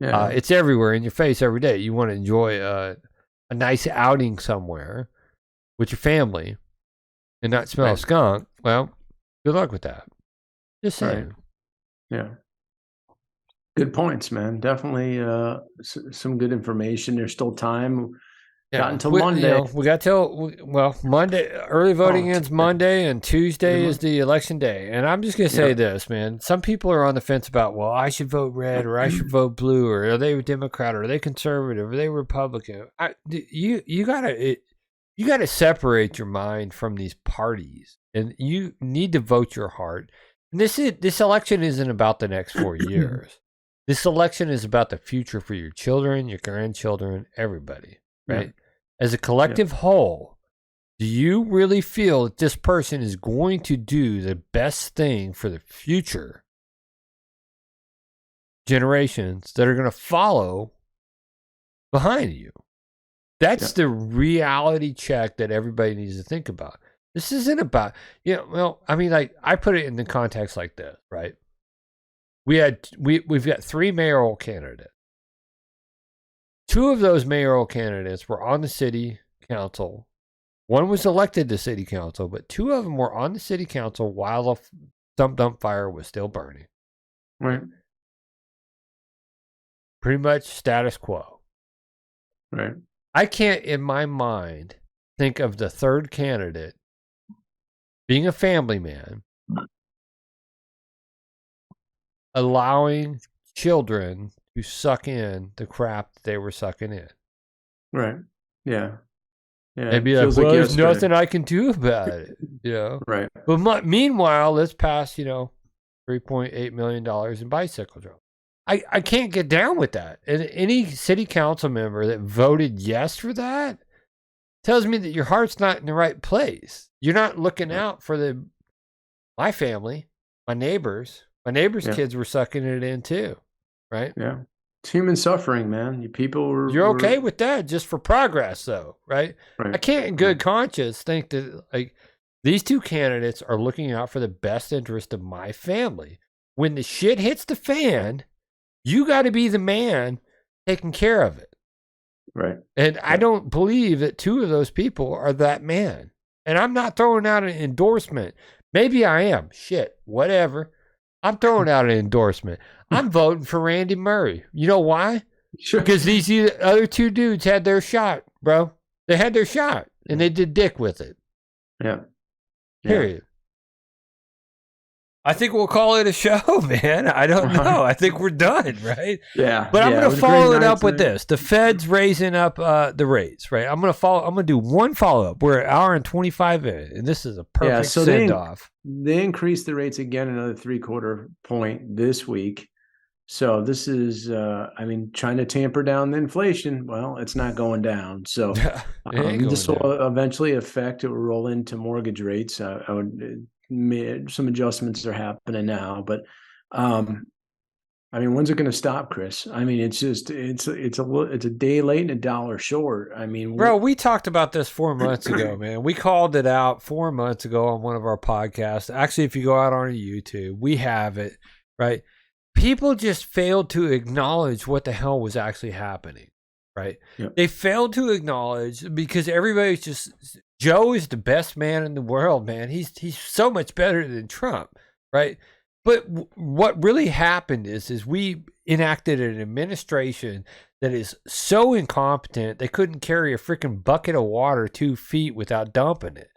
Speaker 2: Yeah. It's everywhere in your face every day. You want to enjoy a nice outing somewhere with your family and not smell a skunk. Well, good luck with that. Just saying.
Speaker 3: Right. Yeah. Good points, man. Definitely some good information. There's still time. Got until Monday.
Speaker 2: We got till Monday. Early voting ends Monday, and Tuesday is the election day. And I'm just gonna say this, man. Some people are on the fence about, well, I should vote red or I should vote blue, or are they Democrat or are they conservative or are they Republican? You gotta separate your mind from these parties, and you need to vote your heart. And this election isn't about the next 4 years. This election is about the future for your children, your grandchildren, everybody. Right? As a collective whole, do you really feel that this person is going to do the best thing for the future generations that are going to follow behind you? That's the reality check that everybody needs to think about. This isn't about, I mean, like, I put it in the context like this, right? We've got 3 mayoral candidates. 2 of those mayoral candidates were on the city council. One was elected to city council, but 2 of them were on the city council while the stump dump fire was still burning.
Speaker 3: Right.
Speaker 2: Pretty much status quo.
Speaker 3: Right.
Speaker 2: I can't, in my mind, think of the third candidate being a family man, allowing children to suck in the crap that they were sucking in.
Speaker 3: Right. Yeah. Yeah.
Speaker 2: They'd be like, well, there's nothing I can do about it.
Speaker 3: Right.
Speaker 2: But meanwhile, let's pass, $3.8 million in bicycle drones. I can't get down with that. And any city council member that voted yes for that tells me that your heart's not in the right place. You're not looking out for my family, my neighbors. My neighbors' kids were sucking it in too. Right?
Speaker 3: Yeah. It's human suffering, man.
Speaker 2: You're okay with that just for progress, though, right? I can't in good conscience think that, like, these 2 candidates are looking out for the best interest of my family. When the shit hits the fan, you got to be the man taking care of it.
Speaker 3: Right.
Speaker 2: And I don't believe that 2 of those people are that man. And I'm not throwing out an endorsement. Maybe I am. Shit, whatever. I'm throwing out an endorsement. I'm voting for Randy Murray. You know why?
Speaker 3: Sure.
Speaker 2: Because these other 2 dudes had their shot, bro. They had their shot, and they did dick with it.
Speaker 3: Yeah.
Speaker 2: Period. I think we'll call it a show, man. I don't know. I think we're done, right?
Speaker 3: Yeah.
Speaker 2: But I'm going to follow it up with this. The Fed's raising up the rates, right? I'm going to do one follow-up. We're an hour and 25 in, and this is a perfect send-off.
Speaker 3: They increased the rates again another 0.75 point this week. So this is, I mean, trying to tamper down the inflation. Well, it's not going down. So this will eventually affect, it will roll into mortgage rates. Some adjustments are happening now, but I mean, when's it going to stop, Chris? I mean, it's a day late and a dollar short. I mean,
Speaker 2: bro, we talked about this 4 months ago, man. We called it out 4 months ago on one of our podcasts. Actually, if you go out on YouTube, we have it, right? People just failed to acknowledge what the hell was actually happening, right? Yep. They failed to acknowledge because everybody's just, Joe is the best man in the world, man. He's so much better than Trump, right? But what really happened is we enacted an administration that is so incompetent they couldn't carry a freaking bucket of water 2 feet without dumping it.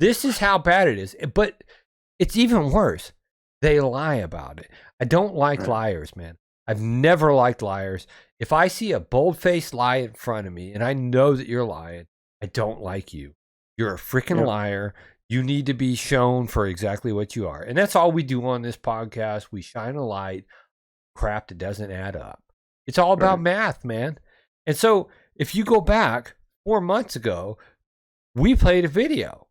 Speaker 2: This is how bad it is. But it's even worse. They lie about it. I don't like liars, man. I've never liked liars. If I see a bold-faced lie in front of me and I know that you're lying, I don't like you. You're a freaking liar. You need to be shown for exactly what you are. And that's all we do on this podcast. We shine a light, crap that doesn't add up. It's all about math, man. And so if you go back 4 months ago, we played a video,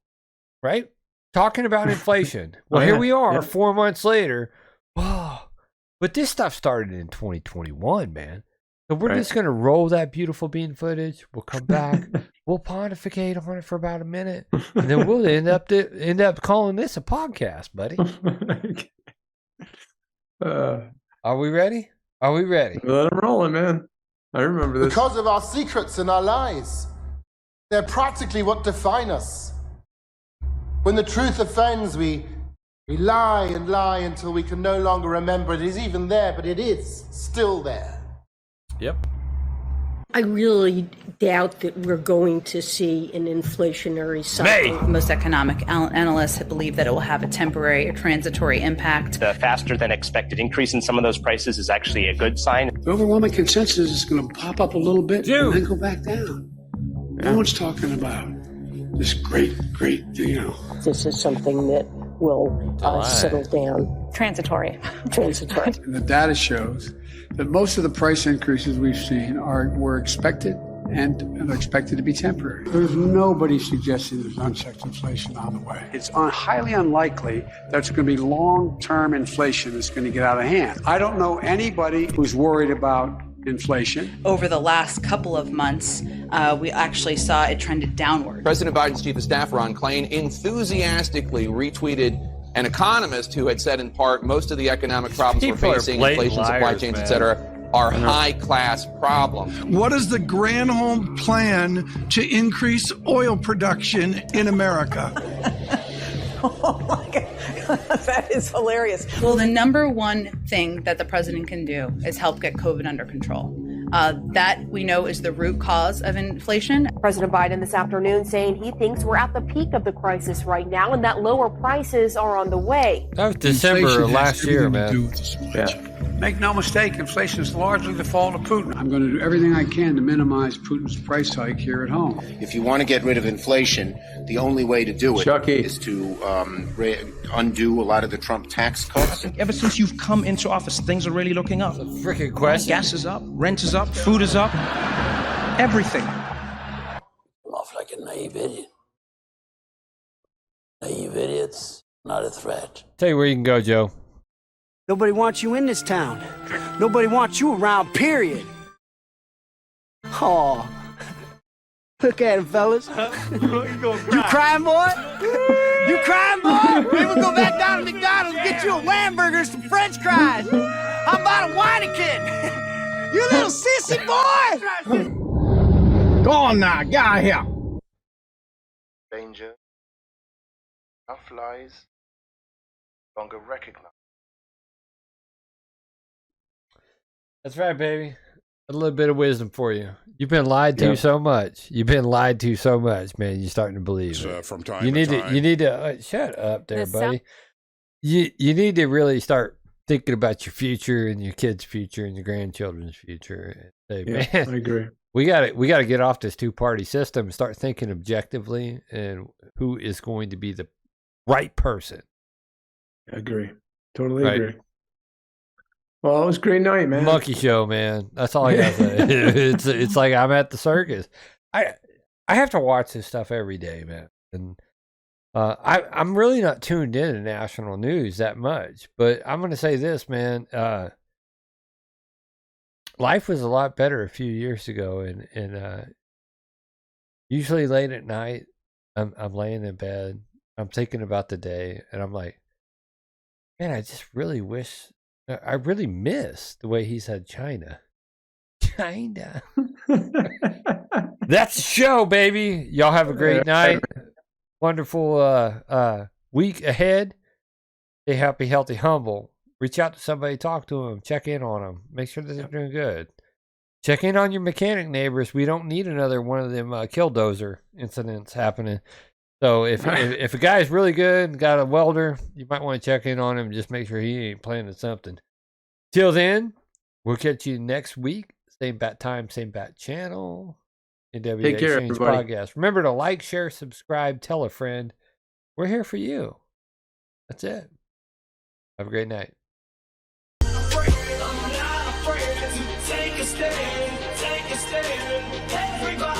Speaker 2: right? Talking about inflation. Well, here we are 4 months later. Oh, but this stuff started in 2021, man. So we're just going to roll that beautiful bean footage. We'll come back. We'll pontificate on it for about a minute. And then we'll end up calling this a podcast, buddy. Are we ready? Are we ready?
Speaker 3: Let them rolling, man. I remember this.
Speaker 5: Because of our secrets and our lies. They're practically what define us. When the truth offends, we lie and lie until we can no longer remember it is even there, but it is still there.
Speaker 2: Yep.
Speaker 6: I really doubt that we're going to see an inflationary cycle.
Speaker 7: Most economic analysts believe that it will have a temporary or transitory impact.
Speaker 8: The faster than expected increase in some of those prices is actually a good sign.
Speaker 9: The overwhelming consensus is going to pop up a little bit and then go back down. No one's talking about this great,
Speaker 6: This is something that will settle down.
Speaker 7: Transitory.
Speaker 9: And the data shows that most of the price increases we've seen were expected and are expected to be temporary. There's nobody suggesting there's unchecked inflation on the way. It's highly unlikely there's going to be long-term inflation that's going to get out of hand. I don't know anybody who's worried about inflation.
Speaker 7: Over the last couple of months, we actually saw it trended downward.
Speaker 10: President Biden's chief of staff, Ron Klain, enthusiastically retweeted an economist who had said in part most of the economic problems we're facing, inflation, supply chains, et cetera, are high-class problems.
Speaker 11: What is the Granholm plan to increase oil production in America?
Speaker 12: Oh my God, that is hilarious.
Speaker 7: Well, the number one thing that the president can do is help get COVID under control. That we know is the root cause of inflation.
Speaker 13: President Biden this afternoon saying he thinks we're at the peak of the crisis right now and that lower prices are on the way.
Speaker 2: That was December of last year, man.
Speaker 9: Make no mistake, inflation is largely the fault of Putin. I'm going to do everything I can to minimize Putin's price hike here at home.
Speaker 5: If you want to get rid of inflation, the only way to do it is to undo a lot of the Trump tax cuts.
Speaker 14: Ever since you've come into office, things are really looking up.
Speaker 2: That's a freaking question.
Speaker 14: Gas is up, rent is up, food is up, everything.
Speaker 15: I'm off like a naive idiot. Naive idiots, not a threat.
Speaker 2: Tell you where you can go, Joe.
Speaker 16: Nobody wants you in this town. Nobody wants you around, period. Oh, look at him, fellas. You crying, boy? You crying, boy? Maybe we'll go back down to McDonald's and get you a Whataburger and some French fries. How about a Weineken? You little sissy boy!
Speaker 11: Go on now, get out of here.
Speaker 5: Danger. Tough lies. Longer recognized.
Speaker 2: That's right, baby. A little bit of wisdom for you. You've been lied to so much. You've been lied to so much, man. You're starting to believe it.
Speaker 17: From time
Speaker 2: you
Speaker 17: to
Speaker 2: need
Speaker 17: time.
Speaker 2: to. You need to shut up, there, buddy. You need to really start thinking about your future and your kids' future and your grandchildren's future. And say, man,
Speaker 3: I agree.
Speaker 2: We got to get off this two-party system and start thinking objectively and who is going to be the right person.
Speaker 3: I agree. Totally agree. Well, it was a great night, man.
Speaker 2: Monkey show, man. That's all I gotta say. It's like I'm at the circus. I have to watch this stuff every day, man. And I'm really not tuned in to national news that much. But I'm gonna say this, man. Life was a lot better a few years ago, and usually late at night, I'm laying in bed, I'm thinking about the day, and I'm like, man, I just really wish. I really miss the way he said China. China. That's the show, baby. Y'all have a great night. Wonderful week ahead. Stay happy, healthy, humble. Reach out to somebody, talk to them, check in on them. Make sure that they're doing good. Check in on your mechanic neighbors. We don't need another one of them killdozer incidents happening. So if a guy's really good and got a welder, you might want to check in on him and just make sure he ain't planning something. Till then, we'll catch you next week. Same bat time, same bat channel. NWA
Speaker 3: Take care,
Speaker 2: Exchange
Speaker 3: everybody.
Speaker 2: Podcast. Remember to like, share, subscribe, tell a friend. We're here for you. That's it. Have a great night.
Speaker 1: Take a stand, everybody.